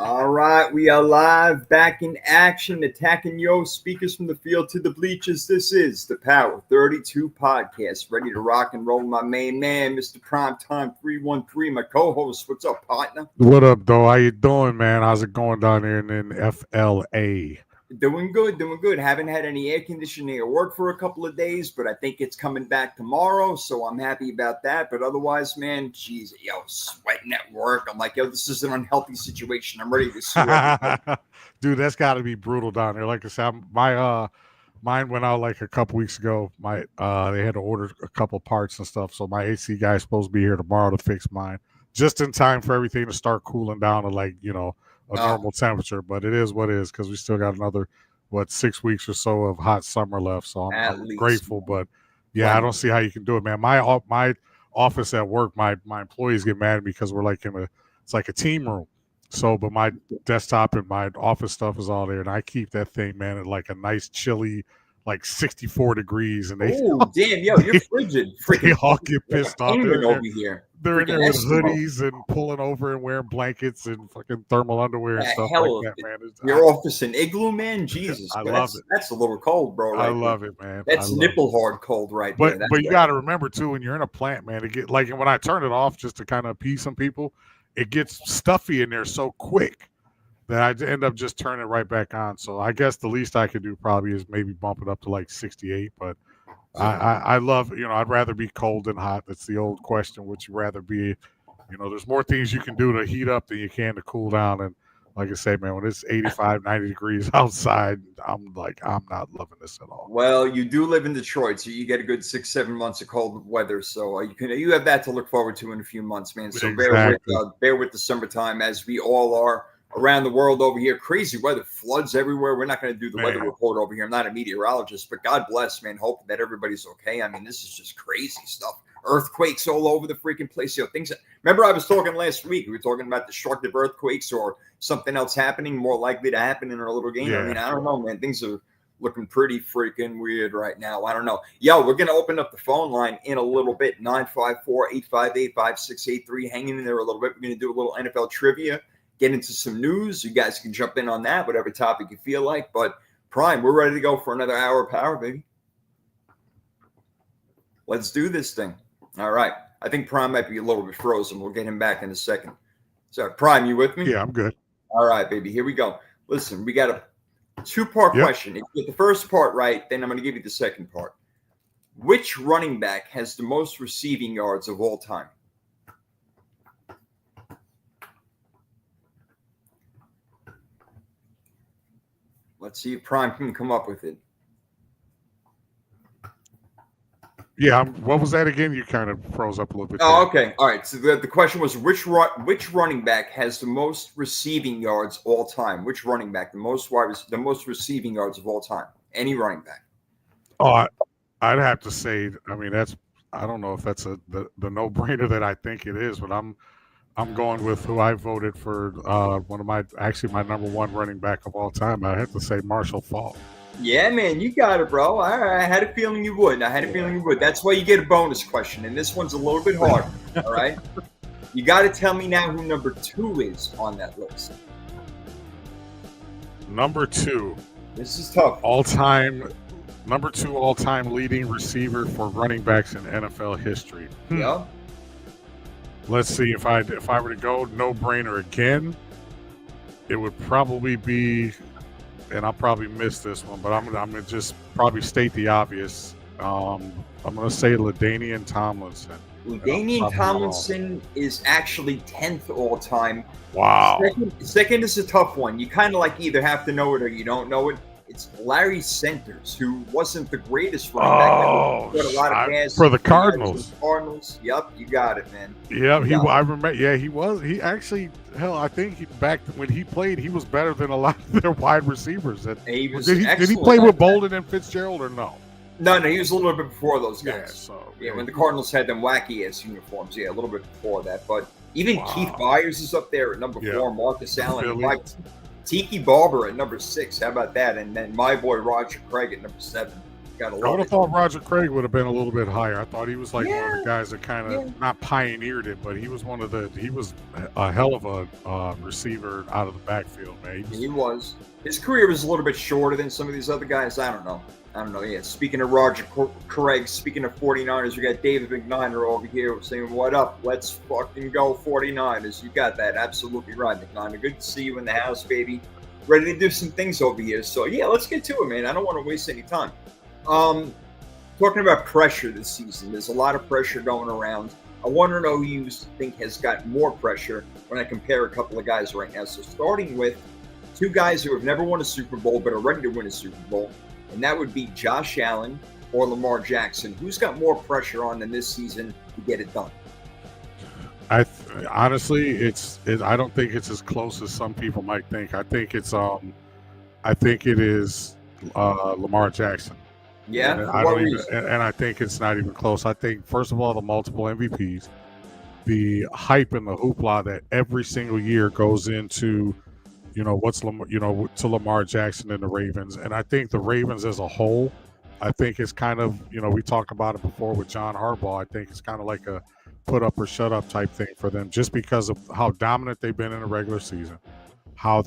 All right, we are live, back in action, attacking yo speakers from the field to the bleachers. This is the Power 32 podcast, ready to rock and roll. My main man, Mr. Primetime 313, my co-host. What's up, partner? What up, though? How you doing, man? How's it going down there in FLA? Doing good, doing good. Haven't had any air conditioning at work for a couple of days, but I think it's coming back tomorrow, so I'm happy about that. But otherwise, man, geez, sweating at work. I'm like, this is an unhealthy situation. I'm ready to sue. Dude, that's got to be brutal down there. Like I said, mine went out like a couple weeks ago. They had to order a couple parts and stuff, so my AC guy's supposed to be here tomorrow to fix mine, just in time for everything to start cooling down to a normal temperature. But it is what it is, because we still got another 6 weeks or so of hot summer left. So I'm grateful, but yeah, I don't see how you can do it, man. My office at work, my employees get mad at me because we're like it's like a team room. So, but my desktop and my office stuff is all there, and I keep that thing, man, at like a nice chilly, like 64 degrees, and damn, you're frigid. They all get pissed off. Over here. They're in there with hoodies and pulling over and wearing blankets and fucking thermal underwear and stuff like that, man. Your office an igloo, man? Jesus. I love it. That's a little cold, bro. I love it, man. That's nipple hard cold right there. But you got to remember, too, when you're in a plant, man, when I turn it off just to kind of appease some people, it gets stuffy in there so quick that I end up just turning it right back on. So I guess the least I could do probably is maybe bump it up to like 68, but I love, I'd rather be cold than hot. That's the old question. Would you rather be, there's more things you can do to heat up than you can to cool down. And like I say, man, when it's 85, 90 degrees outside, I'm not loving this at all. Well, you do live in Detroit, so you get a good 6-7 months of cold weather. So you have that to look forward to in a few months, man. So exactly. bear with the summertime, as we all are around the world over here. Crazy weather, floods everywhere. We're not going to do the weather report over here. I'm not a meteorologist, but God bless, man. Hope that everybody's okay. I mean, this is just crazy stuff. Earthquakes all over the freaking place. Remember I was talking last week. We were talking about destructive earthquakes or something else happening, more likely to happen in our little game. Yeah. I mean, I don't know, man. Things are looking pretty freaking weird right now. I don't know. We're going to open up the phone line in a little bit. 954-858-5683. Hanging in there a little bit. We're going to do a little NFL trivia. Get into some news. You guys can jump in on that, whatever topic you feel like. But Prime, we're ready to go for another hour of power, baby. Let's do this thing. All right. I think Prime might be a little bit frozen. We'll get him back in a second. So, Prime, you with me? Yeah, I'm good. All right, baby. Here we go. Listen, we got a two-part question. If you get the first part right, then I'm going to give you the second part. Which running back has the most receiving yards of all time? Let's see if Prime can come up with it. Yeah, what was that again? You kind of froze up a little bit. Oh, okay. All right. So the question was, which running back has the most receiving yards all time? Which running back, the most receiving yards of all time? Any running back. Oh, I'd have to say, I mean, I don't know if that's the no-brainer that I think it is, but I'm going with who I voted for, one of my number one running back of all time. I have to say Marshall Faulk. Yeah, man, you got it, bro. I had a feeling you would. That's why you get a bonus question, and this one's a little bit harder. All right, you got to tell me now who number 2 is on that list. Number 2. This is tough. Number 2 all-time leading receiver for running backs in NFL history. Yeah. Let's see, if I were to go no-brainer again, it would probably be, and I'll probably miss this one, but I'm gonna just probably state the obvious. I'm gonna say LaDainian Tomlinson. LaDainian Tomlinson is actually 10th all time. Wow. Second is a tough one. You kind of either have to know it or you don't know it. It's Larry Centers, who wasn't the greatest running back. Got a lot of gas for the Cardinals. Yep, you got it, man. Yeah, I remember. Yeah, he was. He actually, I think back when he played, he was better than a lot of their wide receivers. Did he play with Bolden and Fitzgerald or no? No, he was a little bit before those guys. Yeah, when the Cardinals had them wacky ass uniforms. Yeah, a little bit before that. But even Keith Byers is up there at number 4. Marcus Allen. Tiki Barber at number 6. How about that? And then my boy Roger Craig at number 7. Gotta I love would have it. thought Roger Craig would have been a little bit higher. I thought he was like one of Yeah, the guys that kind of yeah. not pioneered it, but he was he was a hell of a receiver out of the backfield, man. He was. His career was a little bit shorter than some of these other guys. I don't know. Yeah. Speaking of Roger Craig, speaking of 49ers, we got David McNiner over here saying, "What up? Let's fucking go 49ers." You got that absolutely right, McNiner. Good to see you in the house, baby. Ready to do some things over here. So yeah, let's get to it, man. I don't want to waste any time. Talking about pressure this season, there's a lot of pressure going around. I want to know who you think has got more pressure when I compare a couple of guys right now. So starting with two guys who have never won a Super Bowl but are ready to win a Super Bowl, and that would be Josh Allen or Lamar Jackson. Who's got more pressure on them this season to get it done? Honestly, I don't think it's as close as some people might think. I think it is Lamar Jackson. Yeah, And for I what don't even, reason? and I think it's not even close. I think first of all, the multiple MVPs, the hype and the hoopla that every single year goes into, to Lamar Jackson and the Ravens, and I think the Ravens as a whole, I think it's kind of, we talked about it before with John Harbaugh. I think it's kind of like a put up or shut up type thing for them, just because of how dominant they've been in the regular season, how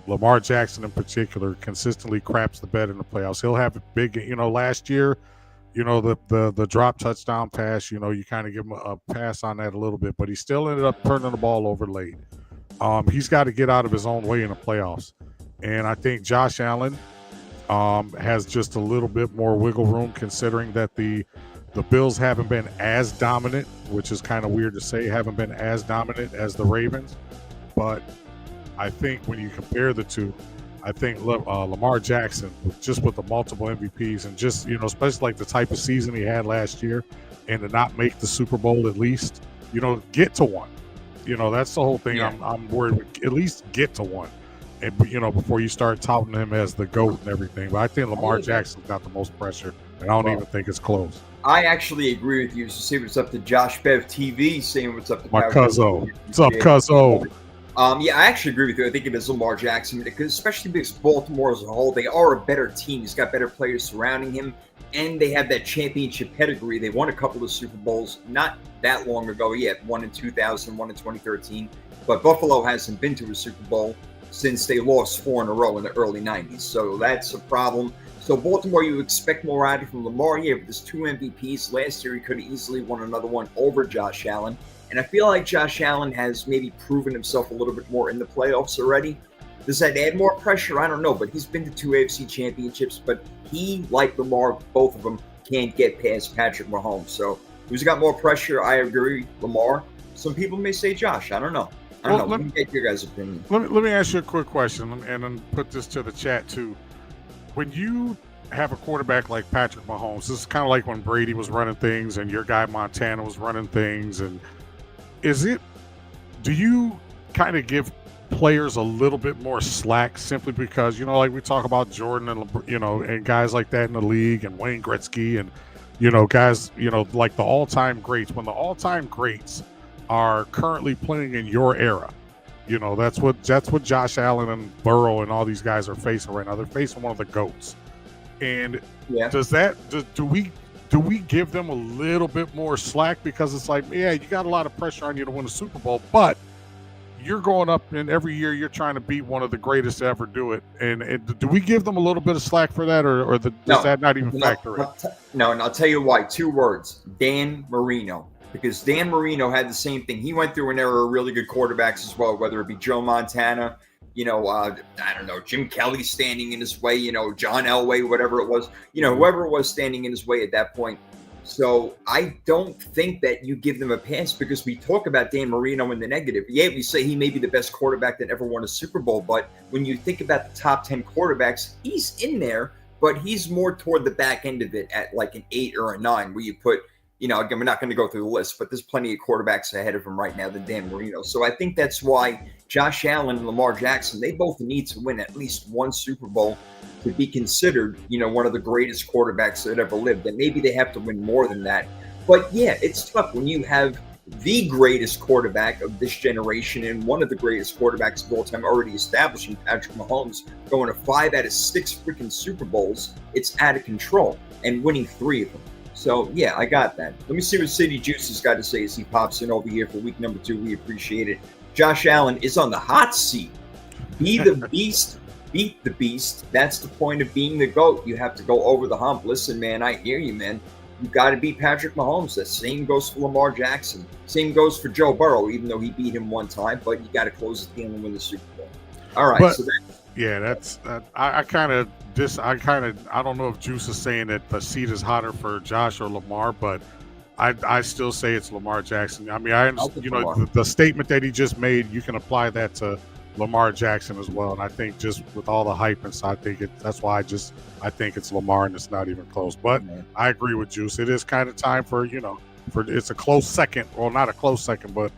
Lamar Jackson in particular consistently craps the bed in the playoffs. He'll have a big, last year, the drop touchdown pass, you kind of give him a pass on that a little bit, but he still ended up turning the ball over late. He's got to get out of his own way in the playoffs. And I think Josh Allen has just a little bit more wiggle room, considering that the Bills haven't been as dominant, which is kind of weird to say, haven't been as dominant as the Ravens. But I think when you compare the two, I think Lamar Jackson, just with the multiple MVPs and just, especially like the type of season he had last year, and to not make the Super Bowl at least, get to one. That's the whole thing. Yeah. I'm worried with, at least get to one. And, before you start touting him as the GOAT and everything. But I think Lamar Jackson's got the most pressure, and I don't even think it's close. I actually agree with you. So say what's up to Josh Bev TV, saying what's up to My cuzzo. What's up, cuzzo? Yeah, I actually agree with you. I think it is Lamar Jackson, because especially because Baltimore as a whole, they are a better team. He's got better players surrounding him, and they have that championship pedigree. They won a couple of Super Bowls not that long ago. Yeah, one in 2000, one in 2013. But Buffalo hasn't been to a Super Bowl since they lost 4 in a row in the early 90s. So that's a problem. So Baltimore, you expect more out of from Lamar. Yeah, but there's 2 MVPs. Last year, he could have easily won another one over Josh Allen. And I feel like Josh Allen has maybe proven himself a little bit more in the playoffs already. Does that add more pressure? I don't know, but he's been to 2 AFC championships, but he, like Lamar, both of them can't get past Patrick Mahomes. So who's got more pressure? I agree, Lamar. Some people may say Josh. I don't know. Let me get your guys' opinion. Let me ask you a quick question, and then put this to the chat too. When you have a quarterback like Patrick Mahomes, this is kind of like when Brady was running things and your guy Montana was running things, and do you kind of give players a little bit more slack simply because, like we talk about Jordan and, and guys like that in the league, and Wayne Gretzky and, guys, like the all-time greats, when the all-time greats are currently playing in your era, that's what Josh Allen and Burrow and all these guys are facing right now. They're facing one of the GOATs. And yeah, do we give them a little bit more slack, because it's like, yeah, you got a lot of pressure on you to win a Super Bowl, but you're going up and every year you're trying to beat one of the greatest to ever do it. And do we give them a little bit of slack for that, or does that not even factor in? No, and I'll tell you why. 2 words: Dan Marino. Because Dan Marino had the same thing. He went through an era of really good quarterbacks as well, whether it be Joe Montana, I don't know, Jim Kelly standing in his way, John Elway, whatever it was, whoever it was standing in his way at that point. So I don't think that you give them a pass, because we talk about Dan Marino in the negative. Yeah, we say he may be the best quarterback that ever won a Super Bowl, but when you think about the top 10 quarterbacks, he's in there, but he's more toward the back end of it at like an 8 or a 9, where you put, again, we're not going to go through the list, but there's plenty of quarterbacks ahead of him right now than Dan Marino. So I think that's why Josh Allen and Lamar Jackson, they both need to win at least 1 Super Bowl to be considered, one of the greatest quarterbacks that ever lived. And maybe they have to win more than that. But yeah, it's tough when you have the greatest quarterback of this generation and one of the greatest quarterbacks of all time already established in Patrick Mahomes, going to 5 out of 6 freaking Super Bowls. It's out of control, and winning 3 of them. So, yeah, I got that. Let me see what City Juice has got to say as he pops in over here for week number 2. We appreciate it. Josh Allen is on the hot seat. Be the beast. Beat the beast. That's the point of being the GOAT. You have to go over the hump. Listen, man, I hear you, man. You got to beat Patrick Mahomes. The same goes for Lamar Jackson. Same goes for Joe Burrow, even though he beat him one time. But you got to close the deal and win the Super Bowl. All right. But, so that's I don't know if Juice is saying that the seat is hotter for Josh or Lamar, but I still say it's Lamar Jackson. I mean, I understand, the statement that he just made, you can apply that to Lamar Jackson as well. And I think just with all the hype inside, that's why I think it's Lamar and it's not even close. But I agree with Juice. It is kind of time for it's a close second. Well, not a close second, but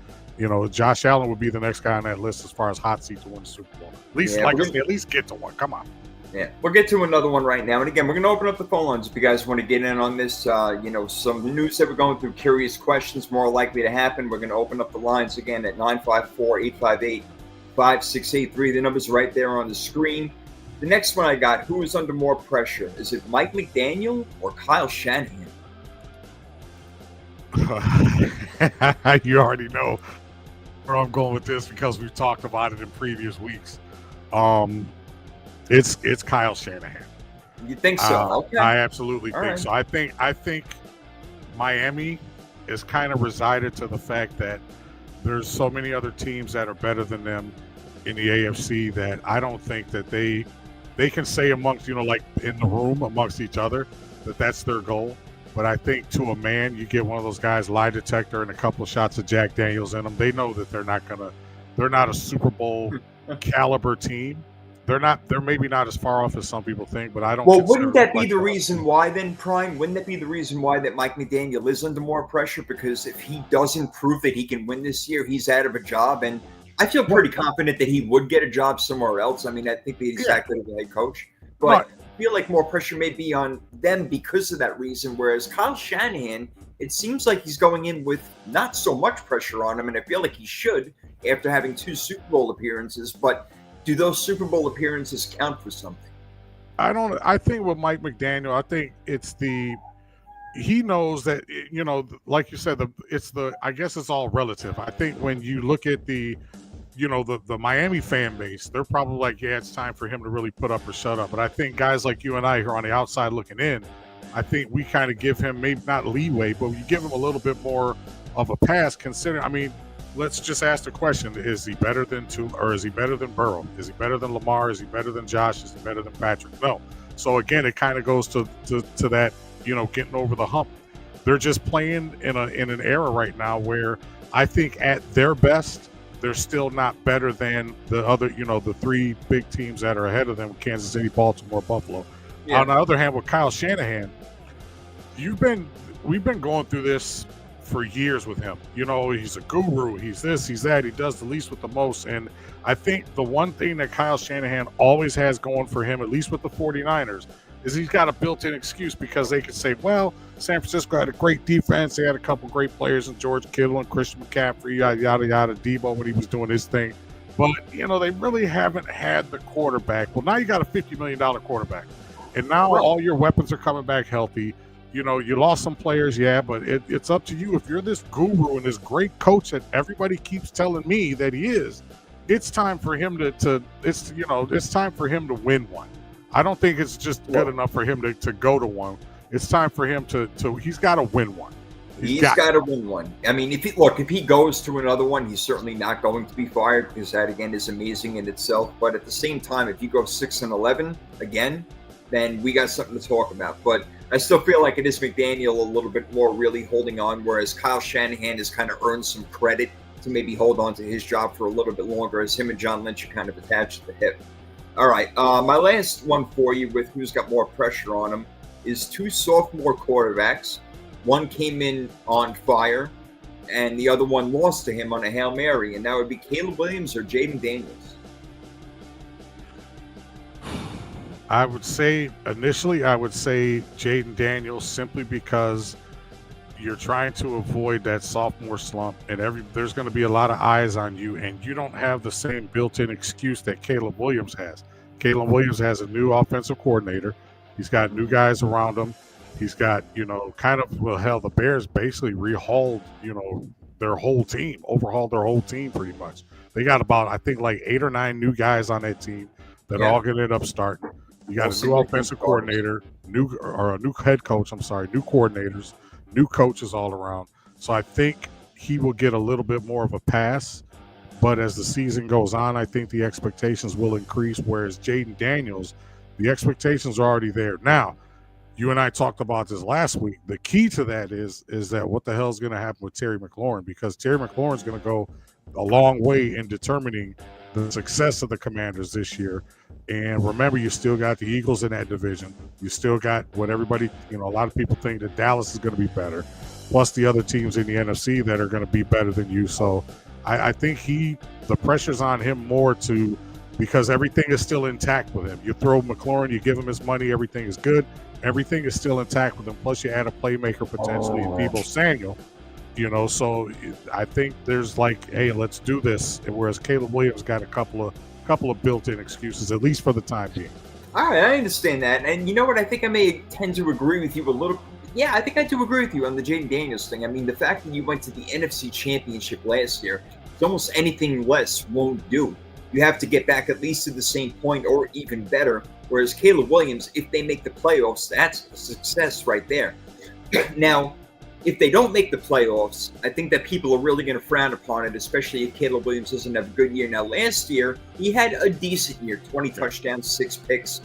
Josh Allen would be the next guy on that list as far as hot seat to win the Super Bowl. At least get to one. Come on. Yeah, we'll get to another one right now. And again, we're going to open up the phone lines if you guys want to get in on this. Some news that we're going through, curious questions more likely to happen. We're going to open up the lines again at 954-858-5683. The number's right there on the screen. The next one I got, who is under more pressure? Is it Mike McDaniel or Kyle Shanahan? You already know where I'm going with this because we've talked about it in previous weeks. It's Kyle Shanahan. You think so? Okay. I absolutely think so. I think Miami is kind of resided to the fact that there's so many other teams that are better than them in the AFC that I don't think that they can say amongst, like in the room amongst each other that that's their goal. But I think to a man, you get one of those guys, lie detector and a couple of shots of Jack Daniels in them. They know that they're not a Super Bowl caliber team. They're maybe not as far off as some people think, but I don't. Well, wouldn't that be the reason why then, Prime? Wouldn't that be the reason why that Mike McDaniel is under more pressure? Because if he doesn't prove that he can win this year, he's out of a job. And I feel pretty confident that he would get a job somewhere else. I mean, I think he's exactly the head coach. But I feel like more pressure may be on them because of that reason. Whereas Kyle Shanahan, it seems like he's going in with not so much pressure on him. And I feel like he should after having 2 Super Bowl appearances. But do those Super Bowl appearances count for something? I think with Mike McDaniel, I think he knows that, like you said, I guess it's all relative. I think when you look at the Miami fan base, they're probably like, yeah, it's time for him to really put up or shut up. But I think guys like you and I who are on the outside looking in, I think we kind of give him maybe not leeway, but we give him a little bit more of a pass considering, let's just ask the question: is he better than is he better than Burrow? Is he better than Lamar? Is he better than Josh? Is he better than Patrick? No. So again, it kind of goes to that, getting over the hump. They're just playing in an era right now where I think at their best, they're still not better than the other, the 3 big teams that are ahead of them: Kansas City, Baltimore, Buffalo. Yeah. On the other hand, with Kyle Shanahan, we've been going through this for years with him. He's a guru, he's this, he's that, he does the least with the most. And I think the one thing that Kyle Shanahan always has going for him, at least with the 49ers, is he's got a built-in excuse because they could say, well, San Francisco had a great defense, they had a couple great players in George Kittle and Christian McCaffrey, yada yada, Debo when he was doing his thing. But they really haven't had the quarterback. Well, now you got a $50 million quarterback, and now all your weapons are coming back healthy. You lost some players, but it's up to you. If you're this guru and this great coach that everybody keeps telling me that he is, it's time for him it's time for him to win one. I don't think it's just good enough for him to go to one. It's time for him to he's got to win one. He's got to win one. I mean, if he goes to another one, he's certainly not going to be fired because that again is amazing in itself. But at the same time, if you go 6-11 again, then we got something to talk about. But I still feel like it is McDaniel a little bit more really holding on, whereas Kyle Shanahan has kind of earned some credit to maybe hold on to his job for a little bit longer as him and John Lynch are kind of attached at the hip. All right, my last one for you with who's got more pressure on him is 2 sophomore quarterbacks. One came in on fire, and the other one lost to him on a Hail Mary, and that would be Caleb Williams or Jaden Daniels. I would say initially, Jaden Daniels simply because you're trying to avoid that sophomore slump, and there's going to be a lot of eyes on you, and you don't have the same built-in excuse that Caleb Williams has. Caleb Williams has a new offensive coordinator. He's got new guys around him. He's got, the Bears basically overhauled their whole team pretty much. They got about, I think, like 8 or 9 new guys on that team that are all going to end up starting. You got a new offensive coordinator, a new head coach, new coordinators, new coaches all around. So I think he will get a little bit more of a pass. But as the season goes on, I think the expectations will increase, whereas Jayden Daniels, the expectations are already there. Now, you and I talked about this last week. The key to that is that what the hell is going to happen with Terry McLaurin, because Terry McLaurin is going to go a long way in determining the success of the Commanders this year. And remember, you still got the Eagles in that division. You still got what everybody, a lot of people think that Dallas is going to be better, plus the other teams in the NFC that are going to be better than you. So I think the pressure's on him more because everything is still intact with him. You throw McLaurin, you give him his money, everything is good. Everything is still intact with him. Plus, you add a playmaker potentially in Deebo Samuel. So I think there's like, hey, let's do this. Whereas Caleb Williams got a couple of built-in excuses, at least for the time being. All right, I understand that. And you know what? I think I may tend to agree with you a little. Yeah, I think I do agree with you on the Jayden Daniels thing. I mean, the fact that you went to the NFC Championship last year, it's almost anything less won't do. You have to get back at least to the same point or even better. Whereas Caleb Williams, if they make the playoffs, that's a success right there. Now, if they don't make the playoffs, I think that people are really going to frown upon it, especially if Caleb Williams doesn't have a good year. Now, last year, he had a decent year, 20 touchdowns, 6 picks,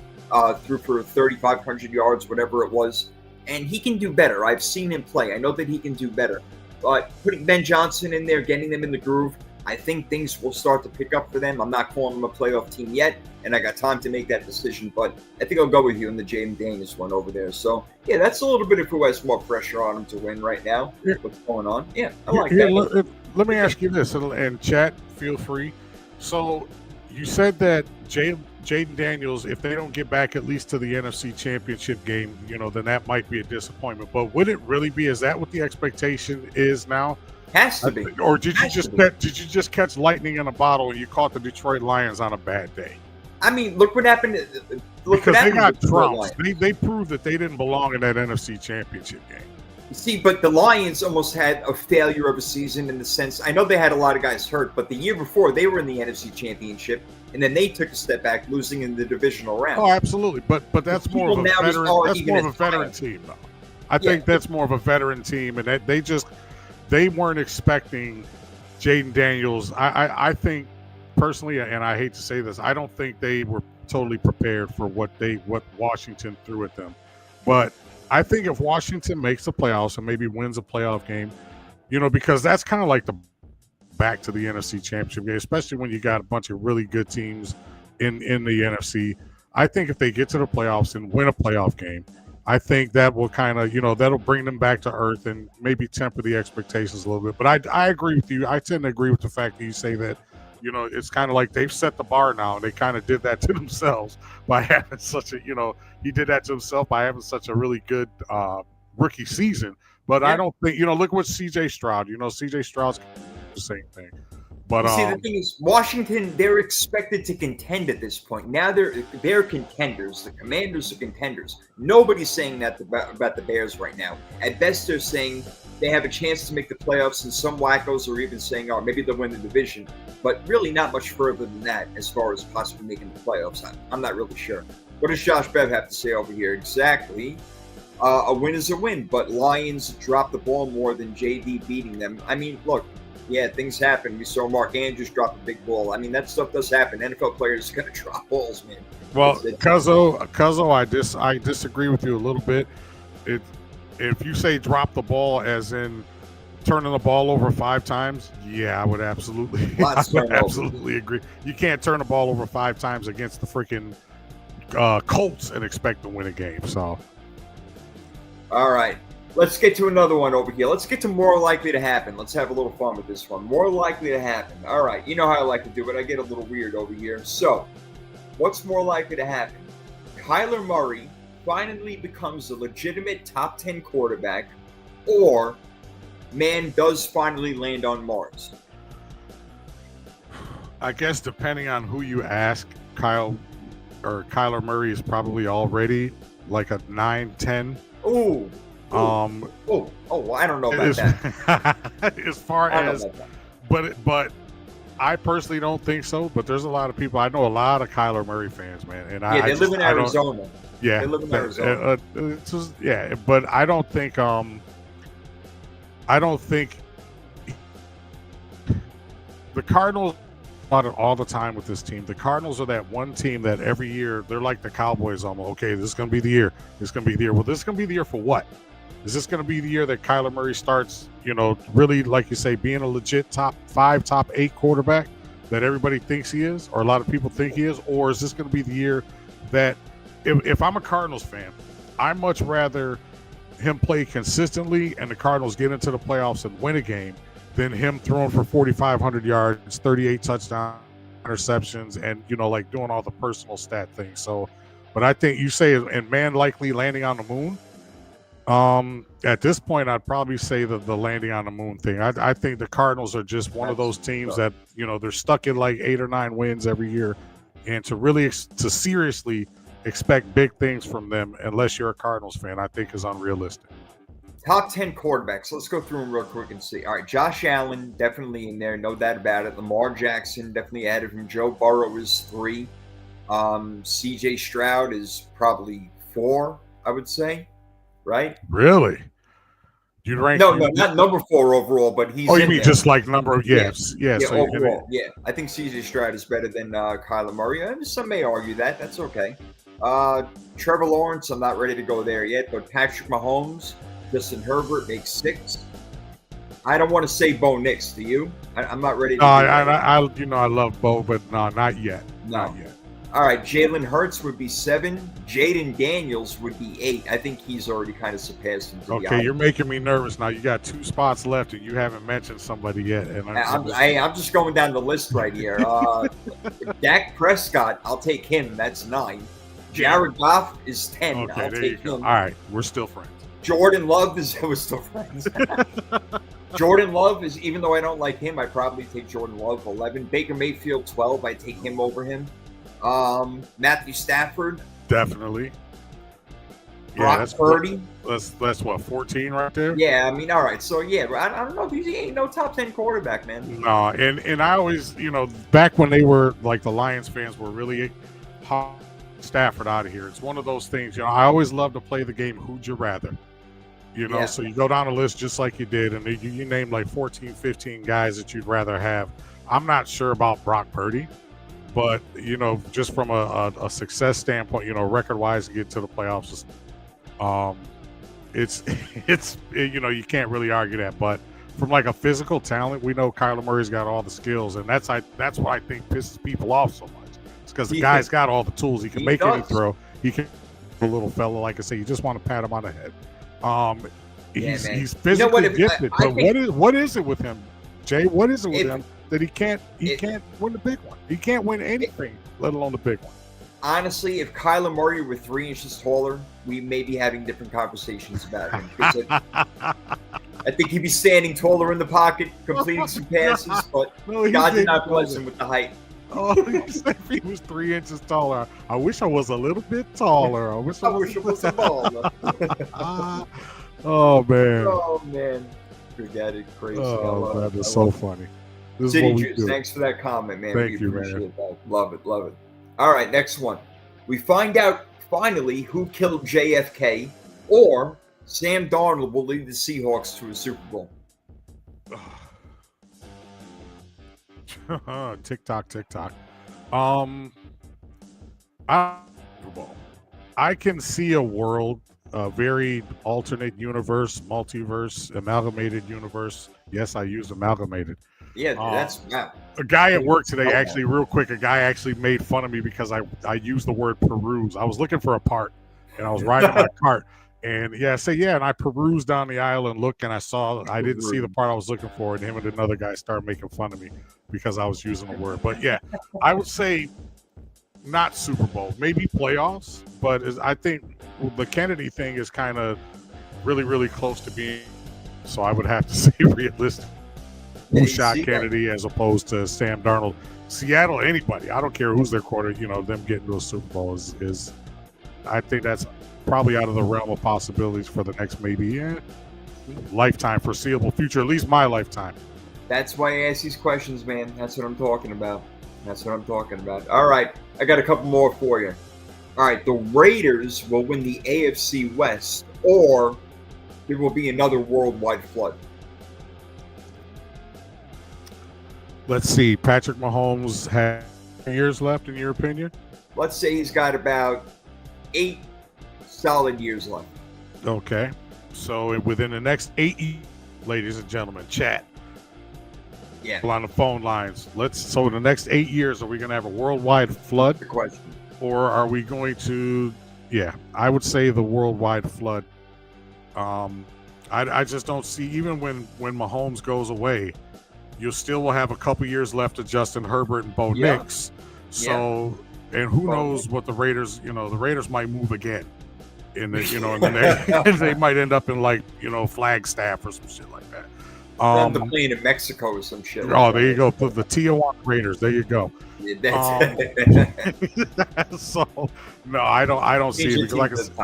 threw for 3,500 yards, whatever it was. And he can do better. I've seen him play. I know that he can do better. But putting Ben Johnson in there, getting them in the groove, I think things will start to pick up for them. I'm not calling them a playoff team yet, and I got time to make that decision. But I think I'll go with you in the Jayden Daniels one over there. So, yeah, that's a little bit of who has more pressure on him to win right now. Yeah. What's going on? Yeah, I like that. Let me ask you this, and chat, feel free. So you said that Jayden Daniels, if they don't get back at least to the NFC Championship game, then that might be a disappointment. But would it really be? Is that what the expectation is now? Has to be. Or did you just catch lightning in a bottle and you caught the Detroit Lions on a bad day? I mean, look what happened. Because they got trounced. They proved that they didn't belong in that NFC Championship game. See, but the Lions almost had a failure of a season in the sense, I know they had a lot of guys hurt, but the year before they were in the NFC Championship, and then they took a step back, losing in the divisional round. Oh, absolutely. But that's more of a veteran. That's more of a veteran team, though. I think that's more of a veteran team, and that they weren't expecting Jayden Daniels. I think personally, and I hate to say this, I don't think they were totally prepared for what Washington threw at them. But I think if Washington makes the playoffs and maybe wins a playoff game, because that's kind of like the back to the NFC Championship game, especially when you got a bunch of really good teams in the NFC. I think if they get to the playoffs and win a playoff game, I think that will kind of, that'll bring them back to earth and maybe temper the expectations a little bit. But I agree with you. I tend to agree with the fact that you say that, it's kind of like they've set the bar now, and they kind of did that to themselves by having such a, he did that to himself by having such a really good rookie season. But yeah. I don't think, look what C.J. Stroud, C.J. Stroud's the same thing. But see, the thing is, Washington, they're expected to contend at this point. Now they're contenders. The Commanders are contenders. Nobody's saying that about the Bears right now. At best, they're saying they have a chance to make the playoffs, and some wackos are even saying, oh, maybe they'll win the division. But really not much further than that as far as possibly making the playoffs. I'm not really sure. What does Josh Bev have to say over here? Exactly. A win is a win, but Lions drop the ball more than JD beating them. I mean, look. Yeah, things happen. We saw Mark Andrews drop a big ball. I mean, that stuff does happen. NFL players are going to drop balls, man. Well, Cuzzo, I disagree with you a little bit. If you say drop the ball as in turning the ball over 5 times, yeah, I would absolutely agree. You can't turn the ball over 5 times against the freaking Colts and expect to win a game. So, all right. Let's get to another one over here. Let's get to more likely to happen. Let's have a little fun with this one. More likely to happen. All right. You know how I like to do it. I get a little weird over here. So, what's more likely to happen? Kyler Murray finally becomes a legitimate top 10 quarterback, or man does finally land on Mars? I guess depending on who you ask, Kyler Murray is probably already like a 9-10. Ooh. Well, I don't know about that. As far as, but I personally don't think so. But there's a lot of people. I know a lot of Kyler Murray fans, man. And they live in Arizona. Yeah, they live in Arizona. It's just, yeah, but I don't think. The Cardinals about it all the time with this team. The Cardinals are that one team that every year they're like the Cowboys almost. Okay, this is going to be the year. This is going to be the year. Well, this is going to be the year for what? Is this going to be the year that Kyler Murray starts, really, like you say, being a legit top 5, top 8 quarterback that everybody thinks he is, or a lot of people think he is? Or is this going to be the year that if I'm a Cardinals fan, I'd much rather him play consistently and the Cardinals get into the playoffs and win a game than him throwing for 4,500 yards, 38 touchdowns, interceptions, and, like doing all the personal stat things. So, but I think you say, and man likely landing on the moon, at this point, I'd probably say the landing on the moon thing. I think the Cardinals are just one of those teams that, they're stuck in like 8 or 9 wins every year. And to seriously expect big things from them, unless you're a Cardinals fan, I think is unrealistic. Top 10 quarterbacks. Let's go through them real quick and see. All right, Josh Allen, definitely in there. No doubt about it. Lamar Jackson, definitely added from. Joe Burrow is 3. CJ Stroud is probably 4, I would say. Right? Really? You'd rank? No, not number 4 overall, but he's. Oh, you mean just like number of yeah, so overall, yeah. I think CJ Stroud is better than Kyler Murray. And some may argue that. That's okay. Trevor Lawrence, I'm not ready to go there yet, but Patrick Mahomes, Justin Herbert makes 6. I don't want to say Bo Nix. Do you? I'm not ready to. I love Bo, but no, not yet. Not yet. All right, Jalen Hurts would be 7. Jaden Daniels would be 8. I think he's already kind of surpassed him. Okay, you're making me nervous now. You got 2 spots left, and you haven't mentioned somebody yet. And I'm just going down the list right here. Dak Prescott, I'll take him. That's 9. Jared Goff is 10. Okay, I'll take him. All right, we're still friends. Jordan Love we're still friends. Jordan Love is, even though I don't like him, I probably take Jordan Love 11. Baker Mayfield 12. I take him over him. Matthew Stafford. Definitely. Brock that's Purdy. That's what, 14 right there? Yeah, I mean, all right. So yeah, I don't know. He ain't no top 10 quarterback, man. No, and I always, back when they were like the Lions fans were really hot Stafford out of here. It's one of those things, I always love to play the game who'd you rather. So you go down a list just like you did, and you name like 14, 15 guys that you'd rather have. I'm not sure about Brock Purdy, but, just from a success standpoint, record-wise to get to the playoffs, it's you can't really argue that. But from like a physical talent, we know Kyler Murray's got all the skills, and that's what I think pisses people off so much. It's because the guy's got all the tools. He can make any throw. He can, a little fella, like I say, you just want to pat him on the head. He's physically gifted, but what is it with him, Jay? What is it with him that he can't win the big one? He can't win anything, let alone the big one. Honestly, if Kyler Murray were 3 inches taller, we may be having different conversations about him. I think he'd be standing taller in the pocket, completing some passes, but God did not bless him with the height. Oh, if he was 3 inches taller. I wish I was a little bit taller. I wish I was a baller. Oh, man. Oh, man. Forget it. Crazy. Oh, that is so funny. This City Juice, thanks for that comment, man. Thank you, appreciate that. Love it. Love it. All right, next one. We find out finally who killed JFK, or Sam Darnold will lead the Seahawks to a Super Bowl. TikTok. I can see a world, a very alternate universe, multiverse, amalgamated universe. Yes, I used amalgamated. Yeah, that's a guy at work today. Actually, real quick, a guy actually made fun of me because I used the word peruse. I was looking for a part, and I was riding my cart. And and I perused down the aisle and looked, and I didn't see the part I was looking for, and him and another guy started making fun of me because I was using the word. But yeah, I would say not Super Bowl, maybe playoffs, but I think the Kennedy thing is kind of really, really close to being So I would have to say realistic. Who You shot see that? Kennedy as opposed to Sam Darnold? Seattle, anybody. I don't care who's their quarter. Them getting to a Super Bowl is I think that's probably out of the realm of possibilities for the next maybe lifetime, foreseeable future, at least my lifetime. That's why I ask these questions, man. That's what I'm talking about. All right, I got a couple more for you. All right, the Raiders will win the AFC West, or there will be another worldwide flood. Let's see. Patrick Mahomes has years left, in your opinion? Let's say he's got about 8 solid years left. Okay. So within the next 8 years, ladies and gentlemen, chat. Yeah. On the phone lines. So in the next 8 years, are we going to have a worldwide flood? The question. Or are we going to, I would say the worldwide flood. I just don't see, even when Mahomes goes away, you still will have a couple years left of Justin Herbert and Bo Nix. So, and who knows what the Raiders, the Raiders might move again. In the next, they might end up in Flagstaff or some shit like that. They're playing in Mexico or some shit. There you go. The Tijuana Raiders. There you go. Yeah, that's So no, I don't see it because, like I said,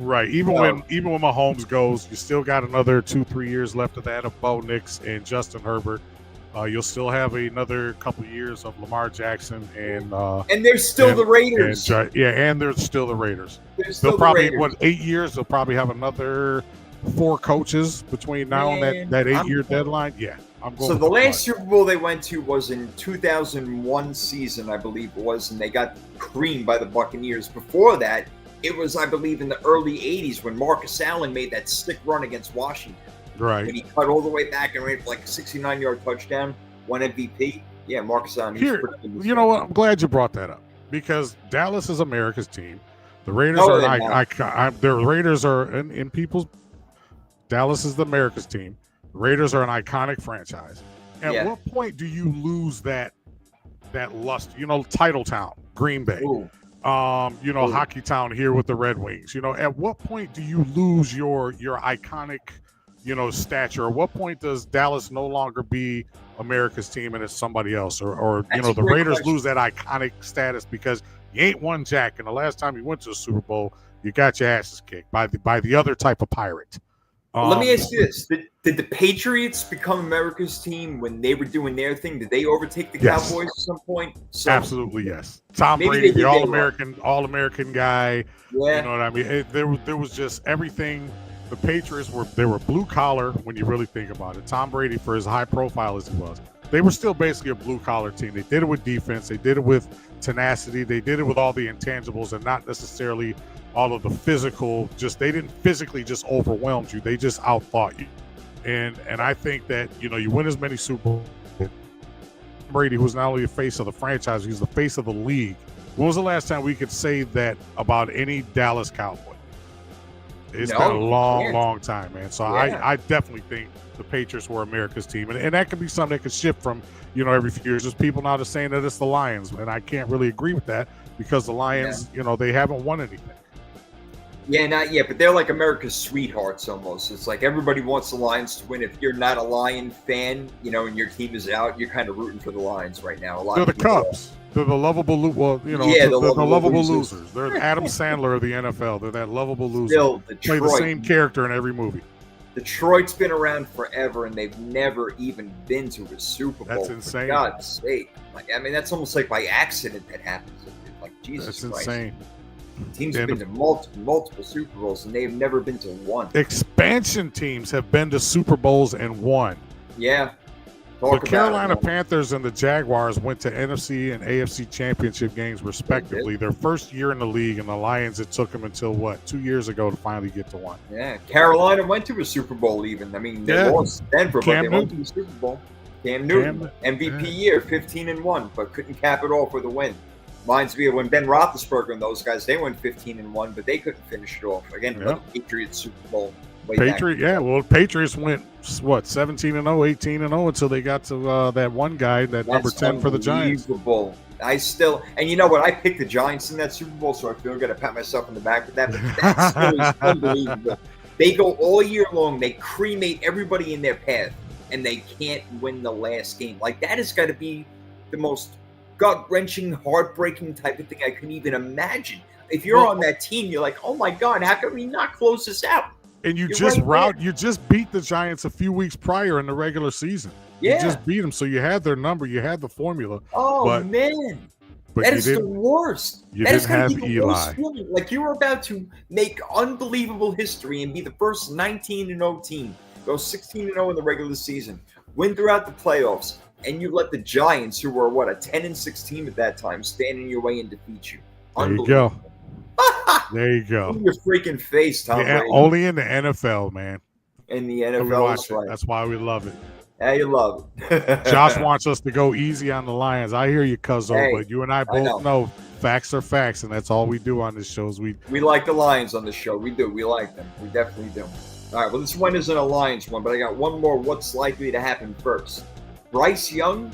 right. Even when Mahomes goes, you still got another 2-3 years left of that of Bo Nix and Justin Herbert. You'll still have another couple of years of Lamar Jackson and they're still the Raiders. And they're still the Raiders. They'll probably 8 years. They'll probably have another 4 coaches between now and that 8-year deadline. Yeah, I'm going. So the last Super Bowl they went to was in 2001 season, I believe it was, and they got creamed by the Buccaneers. Before that, it was, I believe, in the early 80s when Marcus Allen made that sick run against Washington. Right. When he cut all the way back and ran for like a 69-yard touchdown, won MVP. Yeah, Marcus Allen. You know what? I'm glad you brought that up because Dallas is America's team. The Raiders the Raiders are in people's. Dallas is the America's team. The Raiders are an iconic franchise. At what point do you lose that luster? Title Town, Green Bay. Hockey Town here with the Red Wings. At what point do you lose your iconic, stature? At what point does Dallas no longer be America's team and it's somebody else? Or the Raiders lose that iconic status because you ain't won jack, and the last time you went to the Super Bowl, you got your asses kicked by the other type of pirate. Let me ask you this. Did the Patriots become America's team when they were doing their thing? Did they overtake the Cowboys at some point? Absolutely, yes. Tom Brady, the all-American guy. Yeah. You know what I mean? There was just everything. The Patriots were blue collar when you really think about it. Tom Brady, for as high profile as he was, they were still basically a blue collar team. They did it with defense. They did it with tenacity. They did it with all the intangibles and not necessarily all of the physical. They didn't physically just overwhelm you. They just outthought you. And I think that, you win as many Super Bowls. Brady, who's not only the face of the franchise, he's the face of the league. When was the last time we could say that about any Dallas Cowboy? It's been a long time, man. So I definitely think the Patriots were America's team. And that could be something that could shift from, every few years. There's people now just saying that it's the Lions. And I can't really agree with that because the Lions, they haven't won anything. Yeah, not yet, but they're like America's sweethearts almost. It's like everybody wants the Lions to win. If you're not a Lion fan, and your team is out, you're kind of rooting for the Lions right now. They're the Cubs. They're the lovable, the lovable losers. They're Adam Sandler of the NFL. They're that lovable loser. Still, Detroit, play the same character in every movie. Detroit's been around forever, and they've never even been to a Super Bowl. That's insane. For God's sake. That's almost like by accident that happens. Like, Jesus Christ. That's insane. Teams have been to multiple Super Bowls, and they've never been to one. Expansion teams have been to Super Bowls and won. Yeah. The Carolina Panthers and the Jaguars went to NFC and AFC championship games, respectively. Their first year in the league, and the Lions, it took them until, 2 years ago to finally get to one. Yeah. Carolina went to a Super Bowl even. They lost Denver, but they went to the Super Bowl. Cam Newton, MVP year, 15-1, but couldn't cap it all for the win. Reminds me of when Ben Roethlisberger and those guys, they went 15-1, but they couldn't finish it off. Again, the Patriots Super Bowl. Patriots went, 17-0, 18-0 until they got to that one guy, number 10 for the Giants. And you know what? I picked the Giants in that Super Bowl, so I feel good to pat myself on the back with that. But that's still unbelievable. They go all year long. They cremate everybody in their path, and they can't win the last game. Like, that has got to be the most gut-wrenching, heartbreaking type of thing I can even imagine. If you're on that team, you're like, oh my God, how can we not close this out? And you You're you just beat the Giants a few weeks prior in the regular season. Yeah. You just beat them, so you had their number, you had the formula. Oh, man. That is the worst. You that is didn't going to have be the worst Eli. feeling. Like, you were about to make unbelievable history and be the first 19-0 team, go 16-0 in the regular season, win throughout the playoffs, and you let the Giants, who were, what, a 10-6 team at that time, stand in your way and defeat you. There you go. There you go. In your freaking face, Tom Brady. Only in the NFL, man. In the NFL, that's why we love it. Yeah, you love it. Josh wants us to go easy on the Lions. I hear you, Cuzzo, but you and I both know facts are facts, and that's all we do on this show. We like the Lions on the show. We do. We like them. We definitely do. All right, well, this one isn't a Lions one, but I got one more. What's likely to happen first? Bryce Young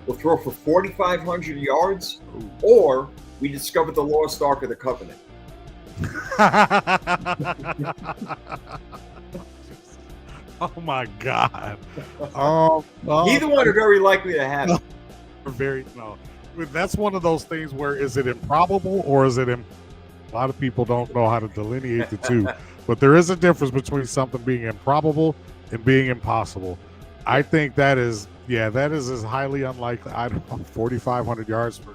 will throw for 4,500 yards, or we discover the lost Ark of the Covenant. Oh my God! Neither one are very likely to happen. That's one of those things where is it improbable or is it? A lot of people don't know how to delineate the two, but there is a difference between something being improbable and being impossible. I think that is as highly unlikely. I don't know, 4,500 yards for.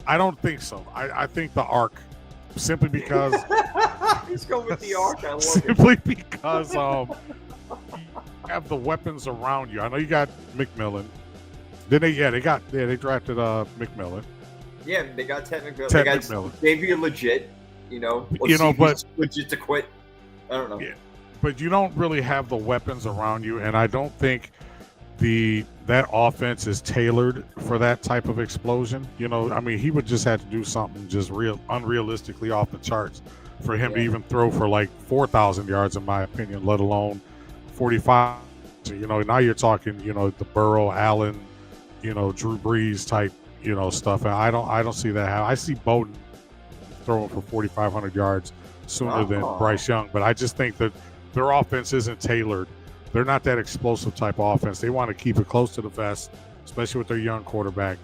I don't think so. I think the Ark, simply because. He's going with the Ark. I love simply because you have the weapons around you. I know you got McMillan. Then they drafted McMillan. Yeah, they got Ted McMillan. They got McMillan. Xavier legit. But legit to quit. I don't know. Yeah, but you don't really have the weapons around you, and I don't think that offense is tailored for that type of explosion. I mean, he would just have to do something just unrealistically off the charts for him to even throw for like 4,000 yards, in my opinion, let alone 45. Now you're talking, the Burrow, Allen, Drew Brees type, stuff. And I don't see that happen. I see Bowden throwing for 4,500 yards sooner than Bryce Young, but I just think that their offense isn't tailored. They're not that explosive type of offense. They want to keep it close to the vest, especially with their young quarterback.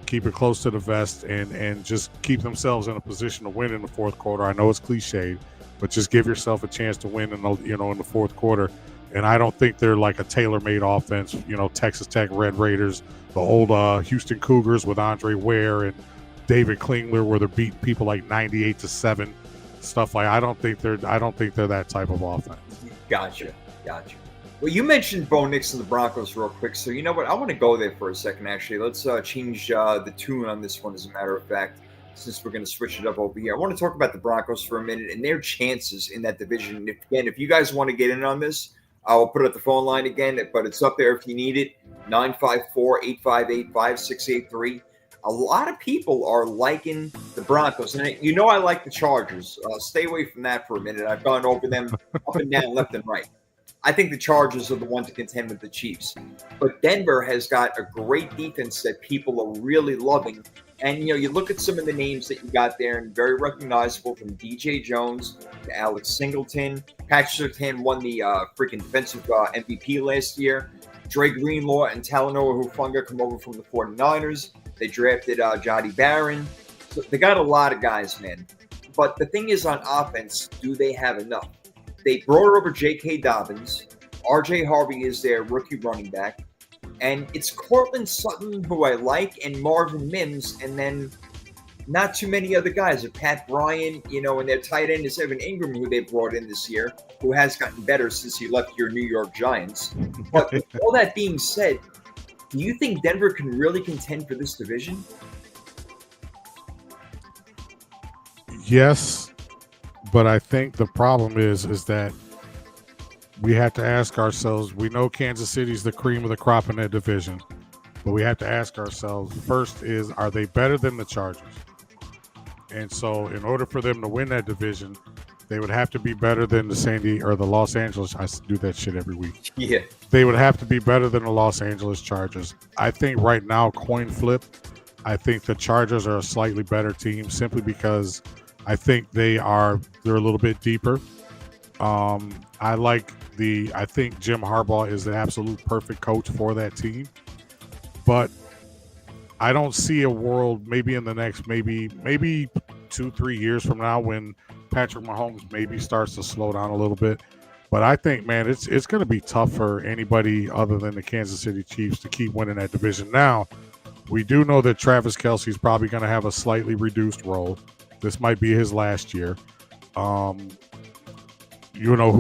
Keep it close to the vest and just keep themselves in a position to win in the fourth quarter. I know it's cliched, but just give yourself a chance to win in the fourth quarter. And I don't think they're like a tailor-made offense. Texas Tech Red Raiders, the old Houston Cougars with Andre Ware and David Klingler, where they're beating people like 98-7, stuff like. I don't think they're that type of offense. Gotcha. Well, you mentioned Bo Nix and the Broncos real quick, so you know what? I want to go there for a second, actually. Let's change the tune on this one, as a matter of fact, since we're going to switch it up over here. I want to talk about the Broncos for a minute and their chances in that division. If you guys want to get in on this, I will put it at the phone line again, but it's up there if you need it, 954-858-5683. A lot of people are liking the Broncos, and I like the Chargers. Stay away from that for a minute. I've gone over them up and down, left and right. I think the Chargers are the one to contend with the Chiefs. But Denver has got a great defense that people are really loving. And, you look at some of the names that you got there, and very recognizable, from DJ Jones to Alex Singleton. Patrick Surtain won the freaking defensive MVP last year. Dre Greenlaw and Talanoa Hufanga come over from the 49ers. They drafted Jody Barron. So they got a lot of guys, man. But the thing is, on offense, do they have enough? They brought over J.K. Dobbins. R.J. Harvey is their rookie running back. And it's Cortland Sutton, who I like, and Marvin Mims, and then not too many other guys. Pat Bryant, and their tight end is Evan Ingram, who they brought in this year, who has gotten better since he left your New York Giants. But with all that being said, do you think Denver can really contend for this division? Yes. But I think the problem is that we have to ask ourselves, we know Kansas City's the cream of the crop in that division, but we have to ask ourselves, first is, are they better than the Chargers? And so in order for them to win that division, they would have to be better than the Los Angeles. I do that shit every week. Yeah. They would have to be better than the Los Angeles Chargers. I think right now, coin flip, I think the Chargers are a slightly better team simply because I think they're a little bit deeper. I think Jim Harbaugh is the absolute perfect coach for that team. But I don't see a world maybe in the next maybe 2-3 years from now when Patrick Mahomes maybe starts to slow down a little bit. But I think, man, it's going to be tough for anybody other than the Kansas City Chiefs to keep winning that division. Now, we do know that Travis Kelce's probably going to have a slightly reduced role. This might be his last year. Who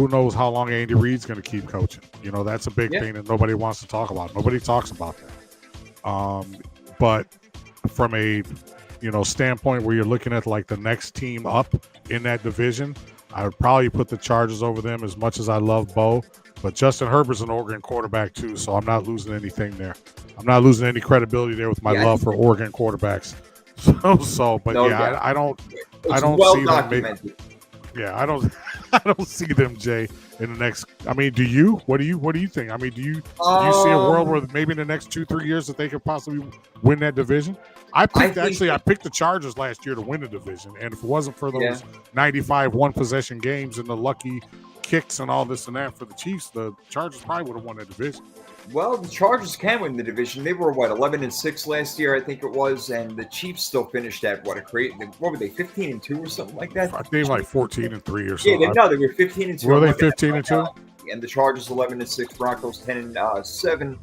knows how long Andy Reid's going to keep coaching. That's a big thing that nobody wants to talk about. Nobody talks about that. But from a standpoint where you're looking at like the next team up in that division, I would probably put the Chargers over them as much as I love Bo. But Justin Herbert's an Oregon quarterback too, so I'm not losing anything there. I'm not losing any credibility there with my love for Oregon quarterbacks. I don't see them. I don't see them, Jay, in the next. I mean, do you? What do you think? I mean, do you see a world where maybe in the next 2-3 years that they could possibly win that division? I picked the Chargers last year to win the division, and if it wasn't for those 95 one-possession games and the lucky kicks and all this and that for the Chiefs, the Chargers probably would have won that division. Well, the Chargers can win the division. They were 11-6 last year, I think it was, and the Chiefs still finished at what were they, 15-2 or something like that? I think like 14-3 or something. Yeah, they were 15-2. Were they 15-2? And the Chargers 11-6, Broncos 10-7.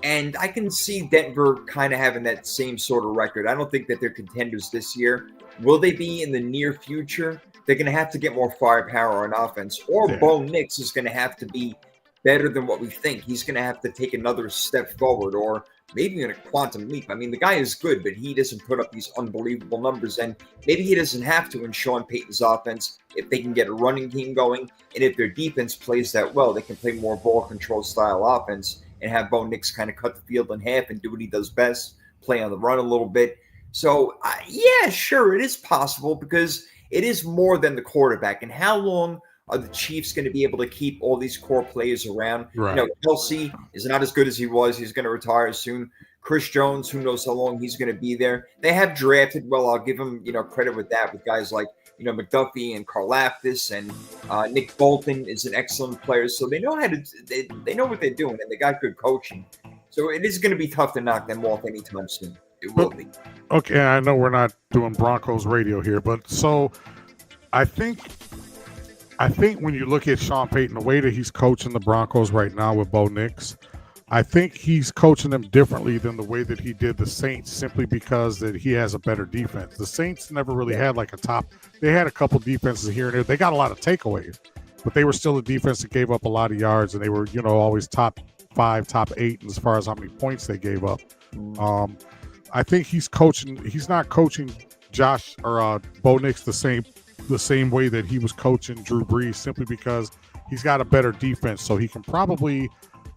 And I can see Denver kind of having that same sort of record. I don't think that they're contenders this year. Will they be in the near future? They're going to have to get more firepower on offense, or Bo Nix is going to have to be better than what we think. He's going to have to take another step forward, or maybe in a quantum leap. I mean, the guy is good, but he doesn't put up these unbelievable numbers, and maybe he doesn't have to in Sean Payton's offense if they can get a running game going, and if their defense plays that well, they can play more ball control style offense and have Bo Nix kind of cut the field in half and do what he does best, play on the run a little bit. So, sure, it is possible because it is more than the quarterback. And how long are the Chiefs going to be able to keep all these core players around? Right. Kelce is not as good as he was. He's going to retire soon. Chris Jones, who knows how long he's going to be there. They have drafted well. I'll give them, credit with that, with guys like, McDuffie and Karlaftis, and Nick Bolton is an excellent player. So they know they know what they're doing, and they got good coaching. So it is going to be tough to knock them off anytime soon. It will be. Okay, I know we're not doing Broncos radio here, but so I think when you look at Sean Payton, the way that he's coaching the Broncos right now with Bo Nix, I think he's coaching them differently than the way that he did the Saints, simply because that he has a better defense. The Saints never really had like a top. They had a couple defenses here and there. They got a lot of takeaways, but they were still a defense that gave up a lot of yards, and they were, always top 5, top 8 as far as how many points they gave up. I think he's not coaching Josh or Bo Nix the same way that he was coaching Drew Brees, simply because he's got a better defense, so he can probably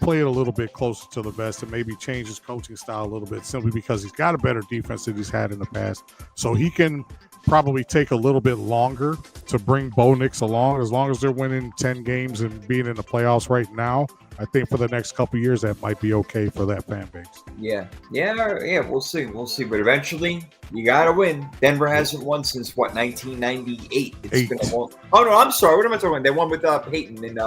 play it a little bit closer to the vest and maybe change his coaching style a little bit, simply because he's got a better defense than he's had in the past. So he can probably take a little bit longer to bring Bo Nix along. As long as they're winning 10 games and being in the playoffs right now, I think for the next couple of years that might be okay for that fan base. Yeah. We'll see. But eventually, you got to win. Denver hasn't won since 1998. It's been a long. Oh no, I'm sorry. What am I talking about? They won with Peyton. And,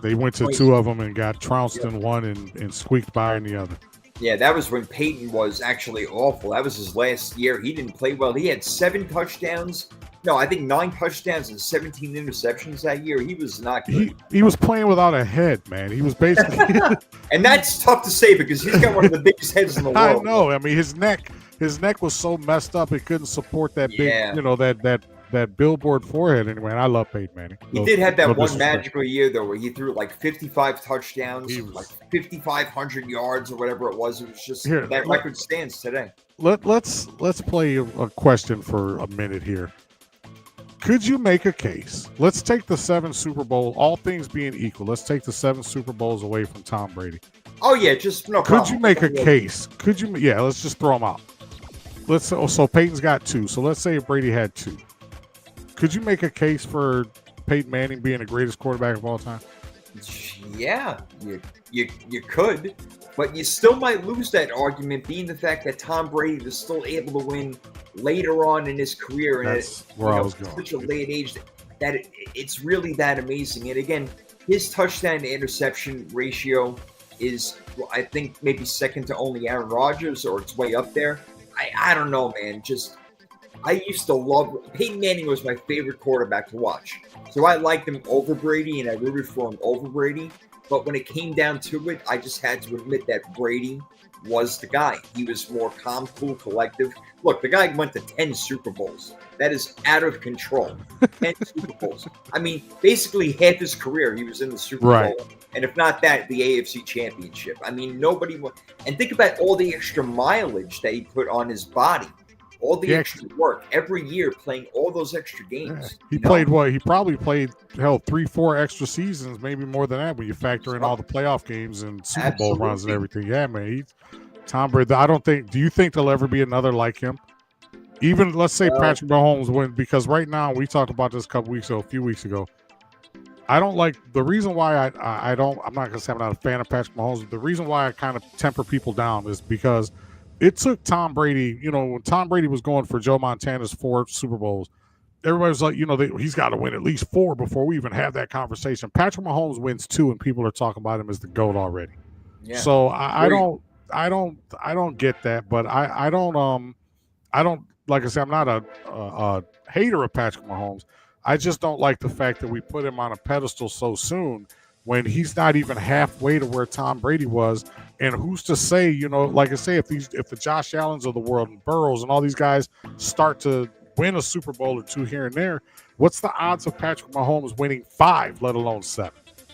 They went to 2 of them and got trounced in one and squeaked by in the other. Yeah, that was when Peyton was actually awful. That was his last year. He didn't play well. He had 7 touchdowns. No, I think 9 touchdowns and 17 interceptions that year. He was not good. He was playing without a head, man. He was basically and that's tough to say because he's got one of the biggest heads in the world. I know. I mean, his neck was so messed up it couldn't support that big, that billboard forehead anyway. And I love Peyton Manning. He did have that one magical year though, where he threw like 55 touchdowns, like 5,500 yards or whatever it was. It was just that record stands today. Let's play a question for a minute here. Could you make a case? Let's take the 7 Super Bowl, all things being equal. Let's take the 7 Super Bowls away from Tom Brady. Oh yeah, just no problem. Could you make a case? Let's just throw them out. So Peyton's got 2. So let's say Brady had 2. Could you make a case for Peyton Manning being the greatest quarterback of all time? Yeah, you could, but you still might lose that argument, being the fact that Tom Brady was still able to win later on in his career, That's where I was going. Such a late age. that it's really that amazing. And again, his touchdown to interception ratio is, I think, maybe second to only Aaron Rodgers, or it's way up there. I don't know, man. I used to love Peyton Manning. Was my favorite quarterback to watch. So I liked him over Brady, and I rooted for him over Brady. But when it came down to it, I just had to admit that Brady was the guy. He was more calm, cool, collective. Look, the guy went to 10 Super Bowls. That is out of control. 10 Super Bowls. I mean, basically half his career, he was in the Super Bowl. And if not that, the AFC Championship. I mean, nobody – and think about all the extra mileage that he put on his body. All the extra work every year, playing all those extra games. Yeah. He played what? He probably played 3-4 extra seasons, maybe more than that when you factor in all the playoff games and Super Bowl runs and everything. Yeah, man. Tom Brady. I don't think. Do you think there'll ever be another like him? Even let's say Patrick Mahomes win, because right now we talked about this a few weeks ago. I don't like the reason why I don't. I'm not gonna say I'm not a fan of Patrick Mahomes. But the reason why I kind of temper people down is because it took Tom Brady, when Tom Brady was going for Joe Montana's 4 Super Bowls, everybody was like, he's got to win at least 4 before we even have that conversation. Patrick Mahomes wins 2, and people are talking about him as the GOAT already. Yeah. So I don't get that, but I don't like I said, I'm not a hater of Patrick Mahomes. I just don't like the fact that we put him on a pedestal so soon when he's not even halfway to where Tom Brady was. And who's to say, like I say, if the Josh Allens of the world and Burrows and all these guys start to win a Super Bowl or 2 here and there, what's the odds of Patrick Mahomes winning 5, let alone 7?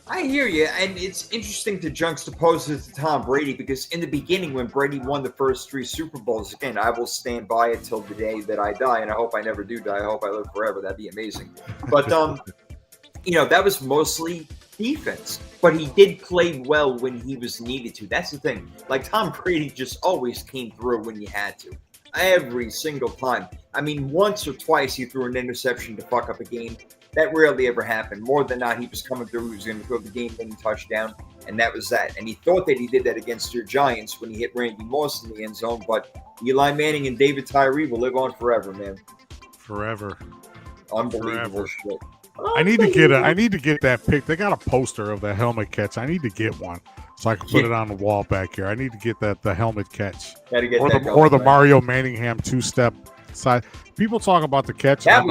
I hear you, and it's interesting to juxtapose it to Tom Brady, because in the beginning when Brady won the first 3 Super Bowls, again, I will stand by it till the day that I die, and I hope I never do die. I hope I live forever. That'd be amazing. But, that was mostly defense, but he did play well when he was needed to. That's the thing. Like, Tom Brady just always came through when you had to. Every single time. I mean, once or twice he threw an interception to fuck up a game. That rarely ever happened. More than not, he was coming through. He was going to throw the game-winning touchdown, and that was that. And he thought that he did that against your Giants when he hit Randy Moss in the end zone, but Eli Manning and David Tyree will live on forever, man. Forever. Unbelievable shit. I need to get that pic. They got a poster of the helmet catch. I need to get one so I can put it on the wall back here. I need to get the helmet catch. Gotta get or the Mario Manningham 2-step side. People talk about the catch. I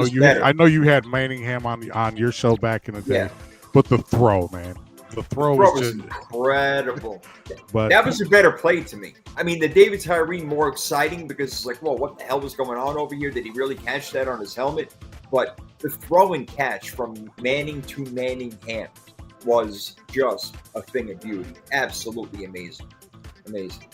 know you had Manningham on your show back in the day, but the throw, man. The throw was incredible. But that was a better play to me. I mean, the David Tyree more exciting because it's like, well, what the hell was going on over here? Did he really catch that on his helmet? But the throw and catch from Manning to Manningham was just a thing of beauty. Absolutely amazing. Amazing.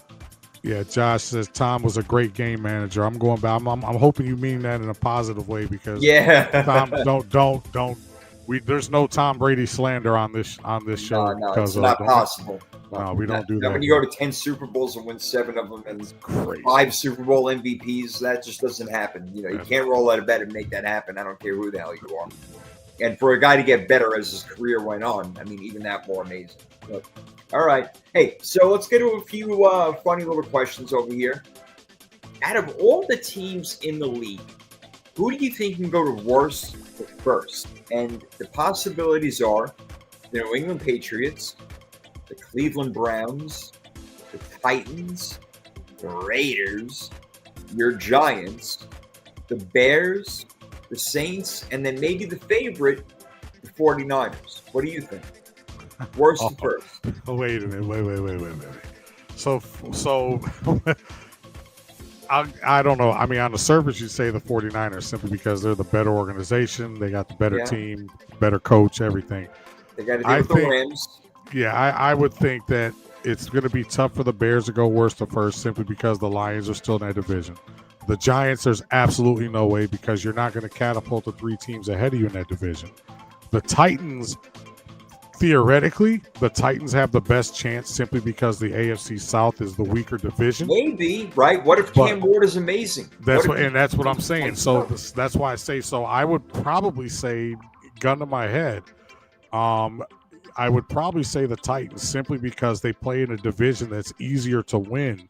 Yeah, Josh says Tom was a great game manager. I'm going back. I'm hoping you mean that in a positive way, because Tom, don't. There's no Tom Brady slander on this show. No, it's not possible. No, we don't do that. When you go to 10 Super Bowls and win 7 of them and 5 Super Bowl MVPs, that just doesn't happen. You can't roll out of bed and make that happen. I don't care who the hell you are. And for a guy to get better as his career went on, I mean, even that more amazing. But, all right. Hey, so let's get to a few funny little questions over here. Out of all the teams in the league, who do you think can go to worst to first? And the possibilities are the New England Patriots, the Cleveland Browns, the Titans, the Raiders, your Giants, the Bears, the Saints, and then maybe the favorite, the 49ers. What do you think? Worst to first. Wait a minute. Wait. So I don't know. I mean, on the surface, you say the 49ers simply because they're the better organization. They got the better team, better coach, everything. They got to deal with the Rams. Yeah, I would think that it's going to be tough for the Bears to go worst to first simply because the Lions are still in that division. The Giants, there's absolutely no way because you're not going to catapult the 3 teams ahead of you in that division. The Titans, theoretically, the Titans have the best chance simply because the AFC South is the weaker division. Maybe, right? What if Cam Ward is amazing? That's what I'm saying. So that's why I say so. I would probably say, gun to my head, I would probably say the Titans simply because they play in a division that's easier to win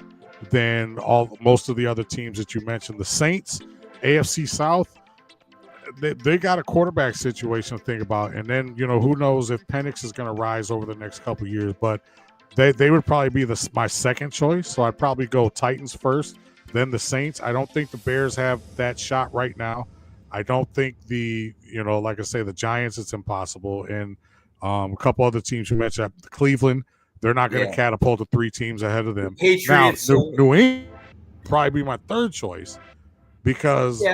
than most of the other teams that you mentioned. The Saints, AFC South, they got a quarterback situation to think about, and then who knows if Penix is going to rise over the next couple of years. But they would probably be my second choice. So I'd probably go Titans first, then the Saints. I don't think the Bears have that shot right now. I don't think like I say, the Giants, it's impossible. And a couple other teams you mentioned, Cleveland, they're not going to catapult the 3 teams ahead of them. Patriots, now, New England probably be my third choice because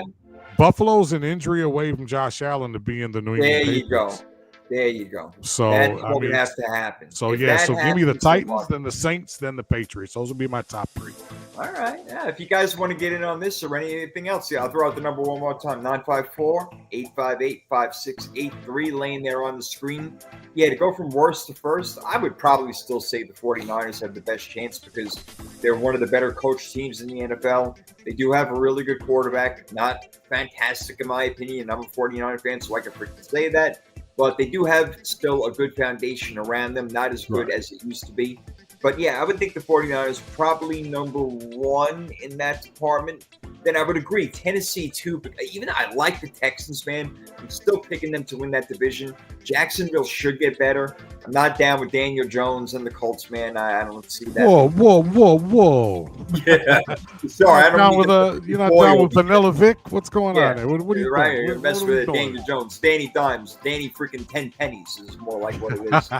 Buffalo's an injury away from Josh Allen to be in the New England Patriots. There you go. So that's what would have to happen. So so give me the Titans, then the Saints, then the Patriots. Those would be my top 3. All right. Yeah, if you guys want to get in on this or anything else, I'll throw out the number one more time: 954-858-5683, laying there on the screen. Yeah, to go from worst to first, I would probably still say the 49ers have the best chance because they're one of the better coached teams in the NFL. They do have a really good quarterback, not fantastic in my opinion. I'm a 49er fan, so I can freaking say that. But they do have still a good foundation around them, not as good as it used to be. But yeah, I would think the 49ers probably number 1 in that department. Then I would agree, Tennessee too. But even I like the Texans, man. I'm still picking them to win that division. Jacksonville should get better. I'm not down with Daniel Jones and the Colts, man. I don't see that. Whoa. Yeah. Sorry, I don't you're not down with Vanilla Vic? What's going on there? What are you right, doing? You're messing with Daniel Jones. Danny Dimes. Danny freaking 10 pennies is more like what it is.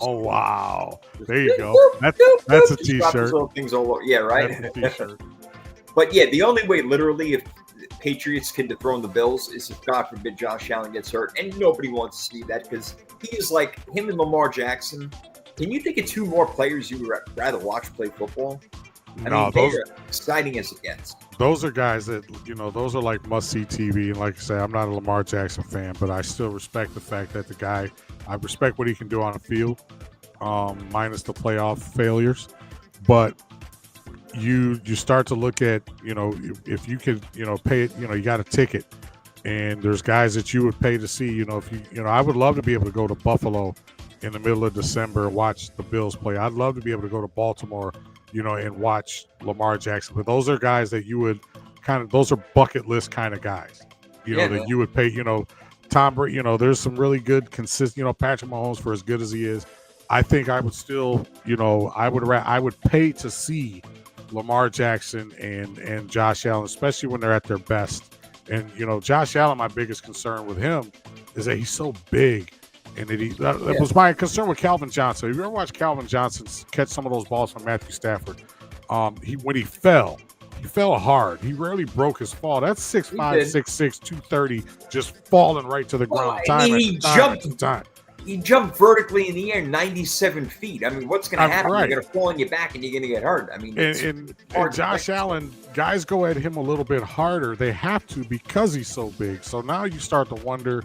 Oh, wow. There you go. That's a T-shirt. Things all over. Yeah, right? That's a T-shirt. But yeah, the only way literally if Patriots can dethrone the Bills is if, God forbid, Josh Allen gets hurt. And nobody wants to see that because he is like him and Lamar Jackson. Can you think of 2 more players you would rather watch play football? I mean, those are exciting as it gets. Those are guys that, those are like must-see TV. And like I say, I'm not a Lamar Jackson fan, but I still respect the fact that the guy, I respect what he can do on the field, minus the playoff failures. But you start to look at, if you could, pay it, you got a ticket and there's guys that you would pay to see, I would love to be able to go to Buffalo in the middle of December and watch the Bills play. I'd love to be able to go to Baltimore, and watch Lamar Jackson. But those are guys that you would those are bucket list kind of guys, that you would pay, Tom Brady, there's some really good, consistent, Patrick Mahomes, for as good as he is, I think I would still, I would pay to see Lamar Jackson and Josh Allen, especially when they're at their best. And, Josh Allen, my biggest concern with him is that he's so big. And that was my concern with Calvin Johnson. If you ever watched Calvin Johnson catch some of those balls from Matthew Stafford, when he fell hard. He rarely broke his fall. That's 6'5", 6'6", 230, just falling right to the ground. He jumped vertically in the air 97 feet. I mean, what's going to happen? Right. You're going to fall on your back and you're going to get hurt. I mean, and Josh Allen, guys go at him a little bit harder. They have to because he's so big. So now you start to wonder,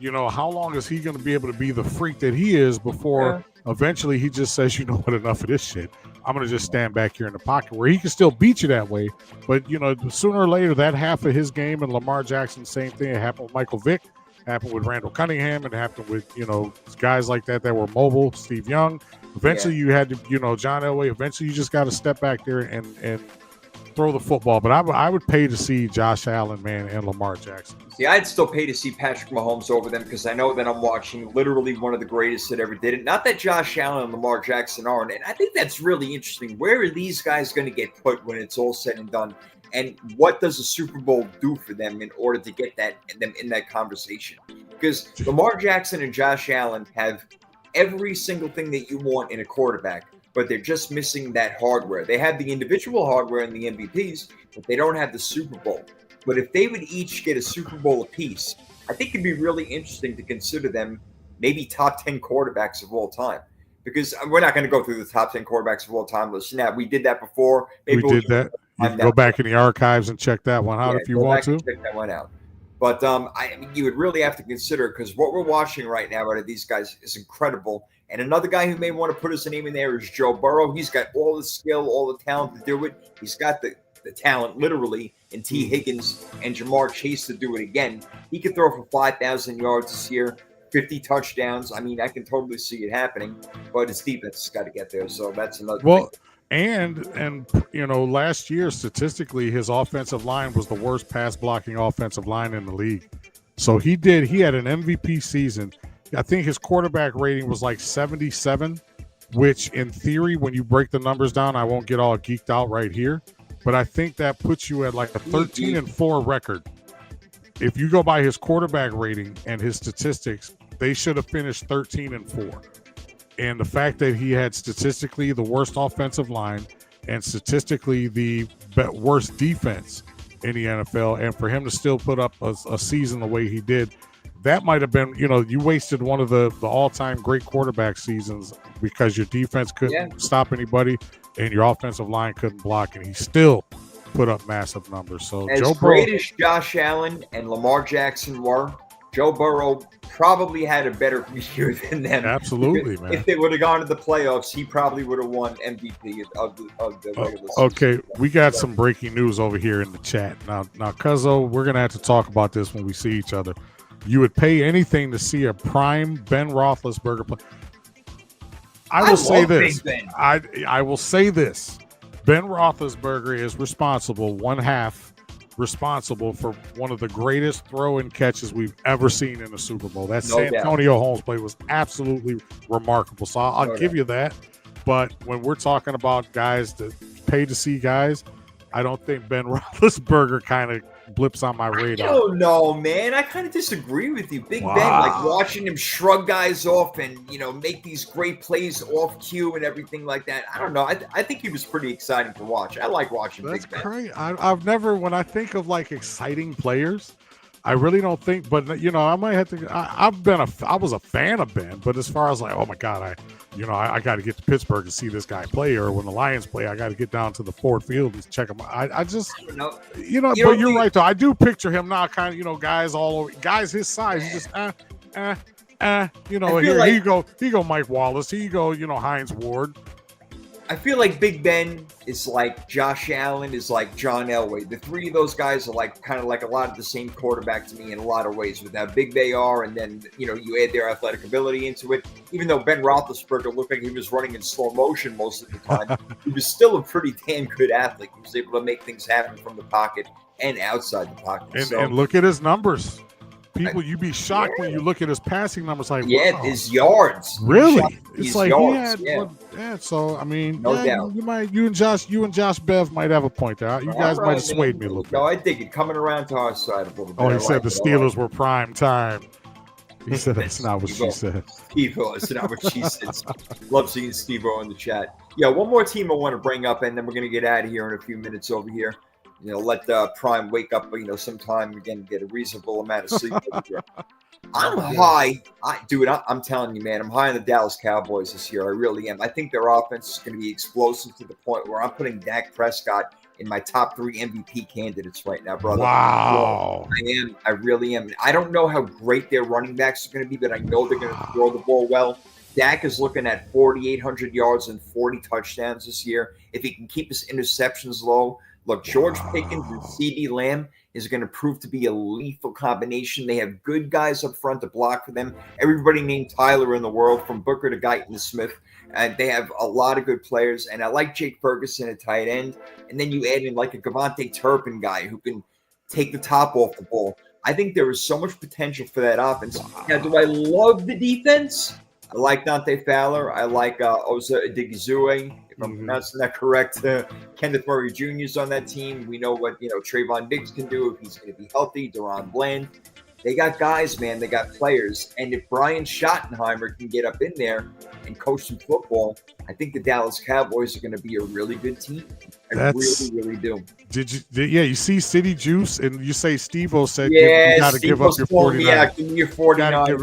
how long is he going to be able to be the freak that he is before eventually he just says, enough of this shit. I'm going to just stand back here in the pocket, where he can still beat you that way. But, sooner or later, that half of his game, and Lamar Jackson, same thing. It happened with Michael Vick, happened with Randall Cunningham, and happened with, guys like that were mobile, Steve Young. Eventually you had to, John Elway, eventually you just got to step back there and throw the football. But I would pay to see Josh Allen, man, and Lamar Jackson. See, I'd still pay to see Patrick Mahomes over them because I know that I'm watching literally one of the greatest that ever did it. Not that Josh Allen and Lamar Jackson aren't. And I think that's really interesting. Where are these guys going to get put when it's all said and done? And what does a Super Bowl do for them in order to get them in that conversation? Because Lamar Jackson and Josh Allen have every single thing that you want in a quarterback, but they're just missing that hardware. They have the individual hardware and the MVPs, but they don't have the Super Bowl. But if they would each get a Super Bowl apiece, I think it'd be really interesting to consider them maybe top 10 quarterbacks of all time. Because we're not going to go through the top 10 quarterbacks of all time list. Now, we did that before. Maybe we did that. You can go back in the archives and check that one out if you want to. Check that one out. But I mean, you would really have to consider, because what we're watching right now out of these guys is incredible. And another guy who may want to put his name in there is Joe Burrow. He's got all the skill, all the talent to do it. He's got the talent, literally, in T. Higgins and Jamar Chase to do it again. He could throw for 5,000 yards this year, 50 touchdowns. I mean, I can totally see it happening, but his defense has got to get there. So that's another thing. And last year statistically, his offensive line was the worst pass blocking offensive line in the league. So he had an MVP season. I think his quarterback rating was like 77, which in theory, when you break the numbers down, I won't get all geeked out right here, but I think that puts you at like a 13-4 record. If you go by his quarterback rating and his statistics, they should have finished 13-4. And the fact that he had statistically the worst offensive line and statistically the worst defense in the NFL, and for him to still put up a season the way he did, that might have been, you wasted one of the all-time great quarterback seasons because your defense couldn't stop anybody and your offensive line couldn't block, and he still put up massive numbers. So as great as Josh Allen and Lamar Jackson were, Joe Burrow probably had a better year than them. Absolutely, man. If they would have gone to the playoffs, he probably would have won MVP of the regular season. Okay, we got some breaking news over here in the chat. Now, Cuzzo, we're going to have to talk about this when we see each other. You would pay anything to see a prime Ben Roethlisberger play. I will say this. I will say this. Ben Roethlisberger is responsible for one of the greatest throw-in catches we've ever seen in the Super Bowl. That Santonio Holmes play was absolutely remarkable. So I'll give you that. But when we're talking about guys that pay to see guys, I don't think Ben Roethlisberger kind of blips on my radar. I don't know, man. I kind of disagree with you. Big Ben, like watching him shrug guys off and, make these great plays off cue and everything like that. I don't know. I think he was pretty exciting to watch. I like watching Big Ben. That's great. I've never, when I think of like exciting players, I really don't think, but I might have to. I was a fan of Ben, but as far as like, oh my God, I got to get to Pittsburgh to see this guy play, or when the Lions play, I got to get down to the Ford Field and check him. I just, but you're right though. I do picture him now, kind of, guys all over, guys his size. He just, here you go, Mike Wallace. Here you go, Hines Ward. I feel like Big Ben is like Josh Allen is like John Elway. The three of those guys are like kind of like a lot of the same quarterback to me in a lot of ways with how big they are. And then, you add their athletic ability into it. Even though Ben Roethlisberger looked like he was running in slow motion most of the time, he was still a pretty damn good athlete. He was able to make things happen from the pocket and outside the pocket. And look at his numbers. People, you'd be shocked when you look at his passing numbers. Like, wow. His yards. Really? It's like yards, he had. So I mean, no doubt. You and Josh Bev might have a point there. You guys might have swayed me a little bit. No, I dig it. Coming around to our side a little bit. Oh, he said the Steelers were prime time. He said that's not what she said. Steve-O, that's not what she said. Love seeing Steve-O in the chat. Yeah, one more team I want to bring up, and then we're going to get out of here in a few minutes over here. Let Prime wake up, sometime again, get a reasonable amount of sleep over here. I'm high. I'm telling you, man, I'm high on the Dallas Cowboys this year. I really am. I think their offense is going to be explosive to the point where I'm putting Dak Prescott in my top 3 MVP candidates right now, brother. Wow. I really am. I don't know how great their running backs are going to be, but I know they're going to throw the ball well. Dak is looking at 4,800 yards and 40 touchdowns this year. If he can keep his interceptions low, look, George Pickens and CeeDee Lamb is going to prove to be a lethal combination. They have good guys up front to block for them. Everybody named Tyler in the world, from Booker to Guyton to Smith. And they have a lot of good players. And I like Jake Ferguson at tight end. And then you add in like a Gavante Turpin guy who can take the top off the ball. I think there is so much potential for that offense. Now, do I love the defense? I like Dante Fowler. I like Osa Odigizue, if I'm pronouncing that correct. Kenneth Murray Jr. is on that team. We know what Trayvon Diggs can do if he's going to be healthy. Deron Bland. They got guys, man. They got players. And if Brian Schottenheimer can get up in there and coach some football, I think the Dallas Cowboys are going to be a really good team. I really, really do. You see City Juice, and you say Steve-O said you got to give up your 49. Yeah, give me your 49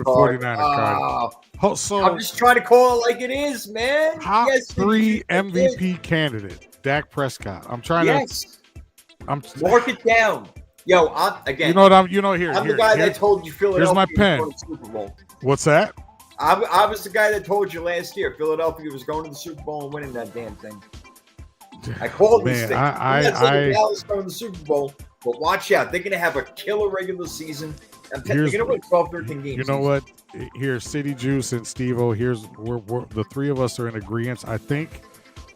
card. So I'm just trying to call it like it is, man. Top 3 MVP candidate, Dak Prescott. I'm trying to mark it down. Yo, again. You know what I'm the guy that told you Philadelphia here's my pen. was going to the Super Bowl. What's that? I was the guy that told you last year Philadelphia was going to the Super Bowl and winning that damn thing. I called this thing. I'm not saying Dallas going to the Super Bowl, but watch out. They're going to have a killer regular season. They're going to win 12, 13 games. You know what? Here, City Juice and Steve-O, we're the 3 of us are in agreement. I think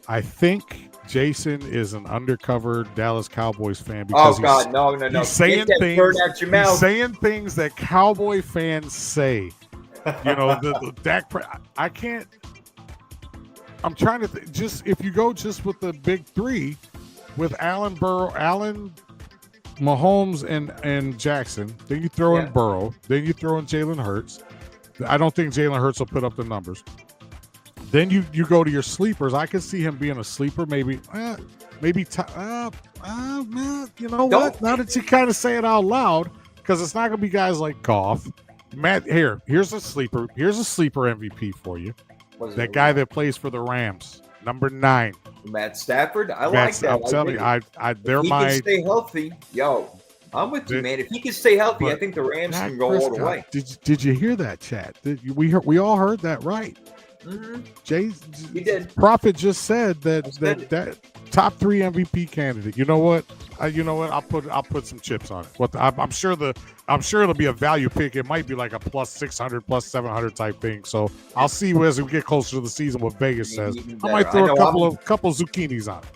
I think Jason is an undercover Dallas Cowboys fan because Oh God, no. he's saying Get that things. bird out your mouth. He's saying things that Cowboy fans say. You know, the Dak. I can't. I'm trying to just if you go just with the big three, with Allen, Mahomes, and Jackson, then you throw in Burrow, then you throw in Jalen Hurts. I don't think Jalen Hurts will put up the numbers. Then you go to your sleepers. I could see him being a sleeper, maybe. You know what? Now that you kind of say it out loud, because it's not going to be guys like Goff. Matt, here's a sleeper. Here's a sleeper MVP for you. That guy that plays for the Rams, number 9. Matt Stafford. I like that. I'm telling you, they're he can stay healthy. Yo, I'm with you, man. If he can stay healthy, I think the Rams can go all the way. Did you hear that, Chad? We all heard that, right? Mm-hmm. He did. Prophet just said that top 3 MVP candidate. You know what? I'll put some chips on it. I'm sure it'll be a value pick. It might be like a plus 600, plus 700 type thing. So I'll see as we get closer to the season what Vegas says. I might throw a couple zucchinis on it.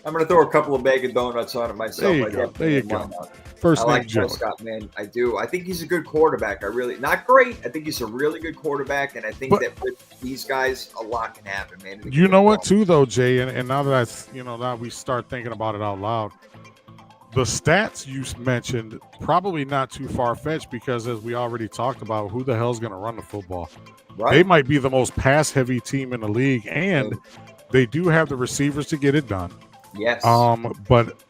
I'm gonna throw a couple of bag of donuts on it myself. There you go. First I name like Joe. Prescott, man. I do. I think he's a good quarterback. Not great. I think he's a really good quarterback, and I think that with these guys, a lot can happen, man. You know what, too, though, Jay, and now that now we start thinking about it out loud, the stats you mentioned probably not too far fetched because, as we already talked about, who the hell's going to run the football? Right. They might be the most pass-heavy team in the league, and they do have the receivers to get it done. Yes. But.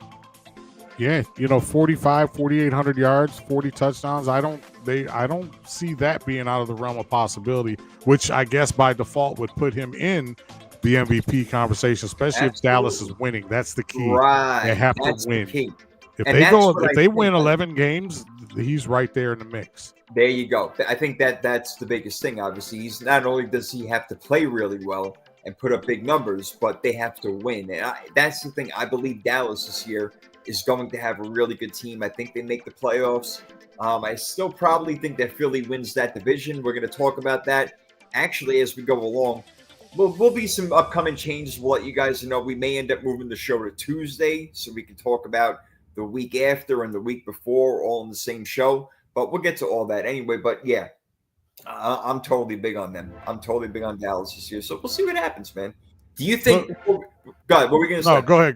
Yeah, 4,800 yards, 40 touchdowns. I don't see that being out of the realm of possibility, which I guess by default would put him in the MVP conversation, especially if Dallas is winning. That's the key. Right. They have That's to win. The key. If they win 11 games, he's right there in the mix. There you go. I think that's the biggest thing. Obviously, he's not only does he have to play really well and put up big numbers, but they have to win. And that's the thing. I believe Dallas this year is going to have a really good team. I think they make the playoffs. I still probably think that Philly wins that division. We're going to talk about that actually as we go along. Will be some upcoming changes. We'll let you guys know. We may end up moving the show to Tuesday so we can talk about the week after and the week before all in the same show. But we'll get to all that anyway. But yeah, I'm totally big on them. I'm totally big on Dallas this year. So we'll see what happens, man. Do you think? God, what were we going to say? No, go ahead.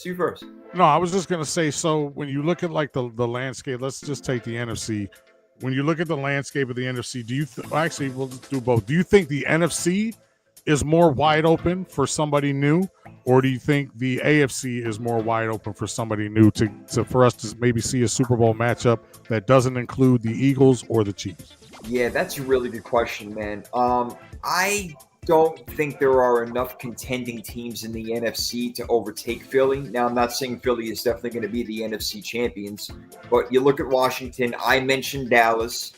You first. No, I was just going to say, so when you look at like the landscape, let's just take the NFC. When you look at the landscape of the NFC, actually, we'll just do both. Do you think the NFC is more wide open for somebody new, or do you think the AFC is more wide open for somebody new for us to maybe see a Super Bowl matchup that doesn't include the Eagles or the Chiefs? Yeah, that's a really good question, man. I don't think there are enough contending teams in the NFC to overtake Philly. Now, I'm not saying Philly is definitely going to be the NFC champions, but you look at Washington. I mentioned Dallas.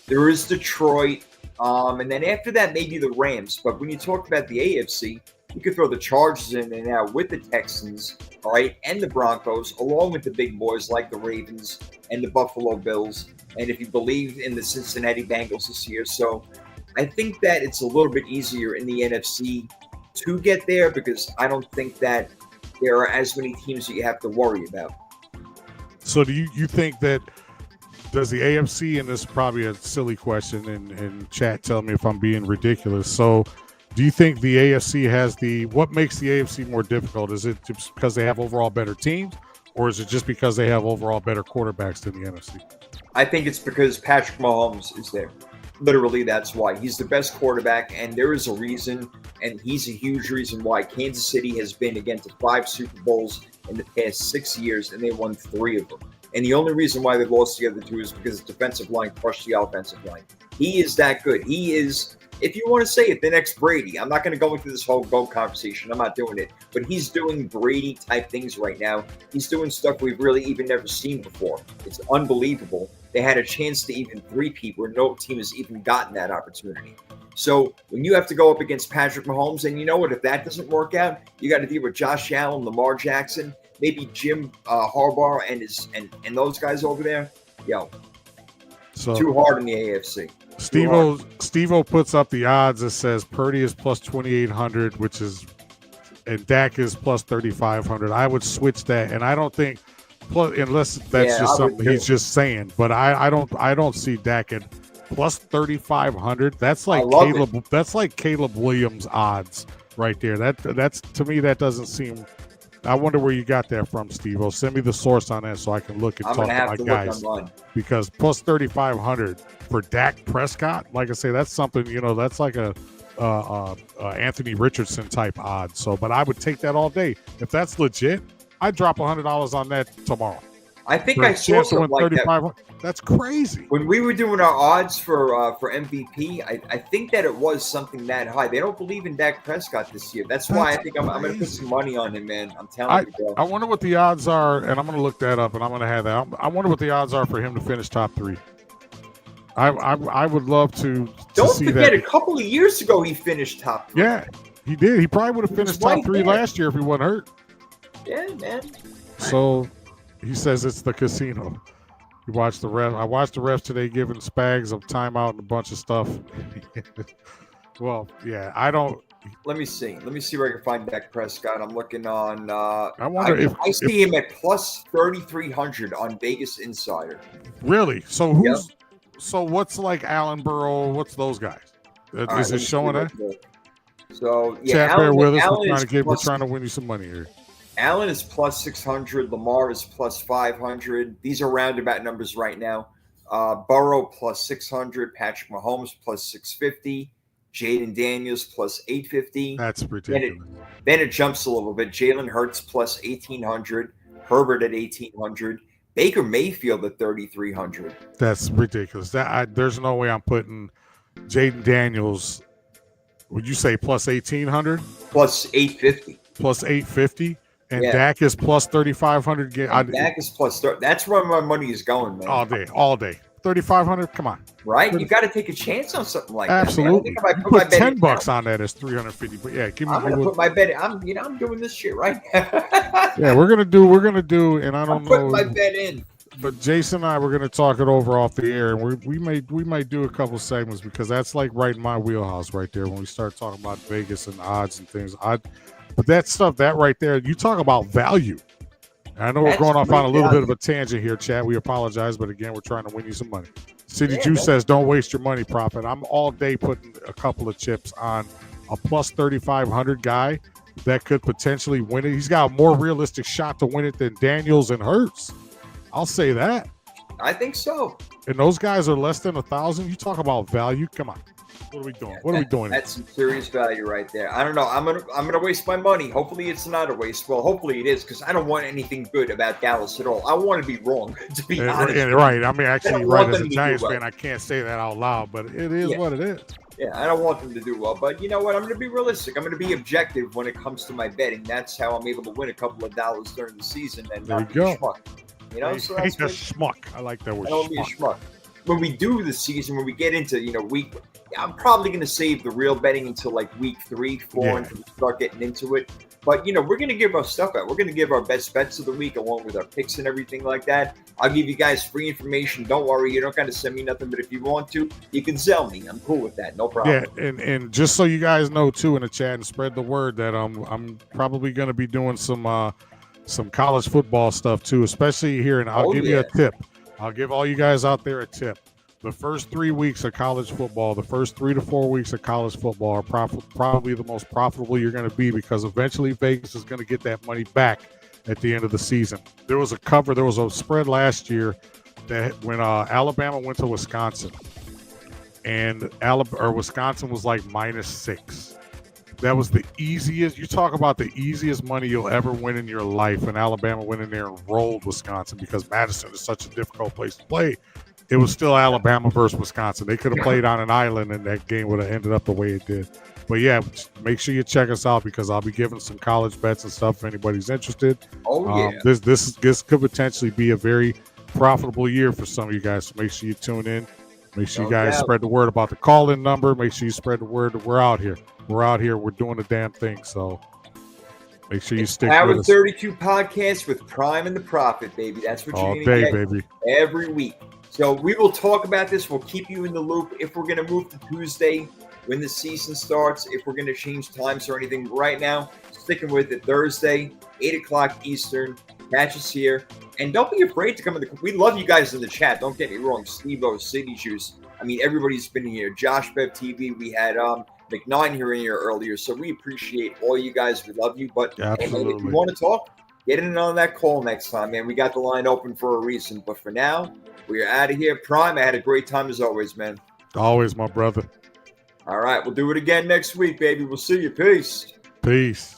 There is Detroit. And then after that, maybe the Rams. But when you talk about the AFC, you could throw the Chargers in there now with the Texans, all right, and the Broncos, along with the big boys like the Ravens and the Buffalo Bills. And if you believe in the Cincinnati Bengals this year. So I think that it's a little bit easier in the NFC to get there because I don't think that there are as many teams that you have to worry about. So do you think that does the AFC, and this is probably a silly question, and chat tell me if I'm being ridiculous. So do you think the AFC has what makes the AFC more difficult? Is it just because they have overall better teams, or is it just because they have overall better quarterbacks than the NFC? I think it's because Patrick Mahomes is there. Literally, that's why. He's the best quarterback, and there is a reason, and he's a huge reason why Kansas City has been again to 5 Super Bowls in the past 6 years, and they won 3 of them. And the only reason why they've lost the other 2 is because the defensive line crushed the offensive line. He is that good. He is, if you want to say it, the next Brady. I'm not going to go into this whole GOAT conversation. I'm not doing it. But he's doing Brady-type things right now. He's doing stuff we've really even never seen before. It's unbelievable. They had a chance to even three-peat where no team has even gotten that opportunity. So when you have to go up against Patrick Mahomes, and you know what, if that doesn't work out, you got to deal with Josh Allen, Lamar Jackson, maybe Jim Harbaugh and those guys over there. Yo, too hard in the AFC. Steve-O puts up the odds. It says Purdy is plus 2,800, and Dak is plus 3,500. I would switch that, and I don't think, unless that's just something he's just saying. But I don't see Dak at plus 3,500. That's like Caleb. That's like Caleb Williams odds right there. That's to me that doesn't seem. I wonder where you got that from, Steve-O. Send me the source on that so I can look and talk to my guys. Because plus 3,500 for Dak Prescott, like I say, that's something, that's like a Anthony Richardson type odds. So, but I would take that all day. If that's legit, I'd drop $100 on that tomorrow. I think I saw something like that. That's crazy. When we were doing our odds for MVP, I think that it was something that high. They don't believe in Dak Prescott this year. That's why I think I'm going to put some money on him, man. I'm telling you, bro. I wonder what the odds are, and I'm going to look that up, and I'm going to have that. I wonder what the odds are for him to finish top 3. I would love to Don't see forget, that. A couple of years ago, he finished top 3. Yeah, he did. He probably would have finished top 3 last year if he wasn't hurt. Yeah, man. So he says it's the casino. You watch the refs. I watched the refs today giving Spags a timeout and a bunch of stuff. Well, yeah, I don't. Let me see. Let me see where I can find Dak Prescott. I'm looking on. I wonder if I see him at plus 3,300 on Vegas Insider. Really? So who's? Yep. So what's like Allen Burrow? What's those guys? Is it showing that? So yeah, chat there with us. We're trying to win you some money here. Allen is plus 600. Lamar is plus 500. These are roundabout numbers right now. Burrow plus 600. Patrick Mahomes plus 650. Jaden Daniels plus 850. That's ridiculous. Then it jumps a little bit. Jalen Hurts plus 1,800. Herbert at 1,800. Baker Mayfield at 3,300. That's ridiculous. There's no way I'm putting Jaden Daniels. Would you say plus 1,800? Plus 850. Plus 850. And Dak is plus 3,500. Dak is plus 30. That's where my money is going, man. All day. 3,500. Come on, right? You got to take a chance on something like absolutely. that. Absolutely. Put $10 on that is 350. But yeah, give me. I'm gonna put my bet. I'm doing this shit right now. Yeah, we're gonna do, and I don't know. Put my bet in. But Jason and I were gonna talk it over off the air, and we might do a couple segments because that's like right in my wheelhouse right there when we start talking about Vegas and odds and things. But that stuff, that right there, you talk about value. I know we're going off on a little bit of a tangent here, Chad. We apologize, but again, we're trying to win you some money. City Juice says, don't waste your money, Prophet. I'm all day putting a couple of chips on a plus 3,500 guy that could potentially win it. He's got a more realistic shot to win it than Daniels and Hurts. I'll say that. I think so. And those guys are less than 1,000. You talk about value. Come on. What are we doing? What are we doing? That's some serious value right there. I don't know. I'm gonna waste my money. Hopefully it's not a waste. Well, hopefully it is because I don't want anything good about Dallas at all. I want to be wrong, to be honest. Right. I mean, actually, right. As a Giants fan, I can't say that out loud, but it is what it is. Yeah, I don't want them to do well. But you know what? I'm going to be realistic. I'm going to be objective when it comes to my betting. That's how I'm able to win a couple of dollars during the season and not be a schmuck. You know, so that's a schmuck. I like that word. I don't be a schmuck. When we do the season, when we get into, week, I'm probably going to save the real betting until like week 3, 4, and start getting into it. But, we're going to give our stuff out. We're going to give our best bets of the week along with our picks and everything like that. I'll give you guys free information. Don't worry. You don't got to send me nothing. But if you want to, you can sell me. I'm cool with that. No problem. Yeah, and just so you guys know, too, in the chat and spread the word that I'm probably going to be doing some college football stuff, too, especially here. And I'll give you a tip. I'll give all you guys out there a tip. The first 3 weeks of college football, the first 3 to 4 weeks of college football are probably the most profitable you're going to be because eventually Vegas is going to get that money back at the end of the season. There was a spread last year that when Alabama went to Wisconsin, and Wisconsin was like -6. That was the easiest. You talk about the easiest money you'll ever win in your life. And Alabama went in there and rolled Wisconsin because Madison is such a difficult place to play. It was still Alabama versus Wisconsin. They could have played on an island, and that game would have ended up the way it did. But yeah, make sure you check us out because I'll be giving some college bets and stuff if anybody's interested. This could potentially be a very profitable year for some of you guys. So make sure you tune in. Make sure you guys spread the word about the call-in number. Make sure you spread the word that we're out here. We're out here. We're doing the damn thing. So make sure you stick with us. 32 podcast with Prime and the Prophet, baby. That's what you're going to get baby. every week. So we will talk about this. We'll keep you in the loop. If we're going to move to Tuesday when the season starts, if we're going to change times or anything, right now, sticking with it Thursday, 8 o'clock Eastern. Catch us here. And don't be afraid to come in the. We love you guys in the chat. Don't get me wrong. Steve-O, City Juice. I mean, everybody's been here. Josh Bev TV. We had McNine here earlier. So we appreciate all you guys. We love you. But hey, man, if you want to talk, get in on that call next time, man. We got the line open for a reason. But for now, we're out of here. Prime, I had a great time as always, man. Always, my brother. All right. We'll do it again next week, baby. We'll see you. Peace. Peace.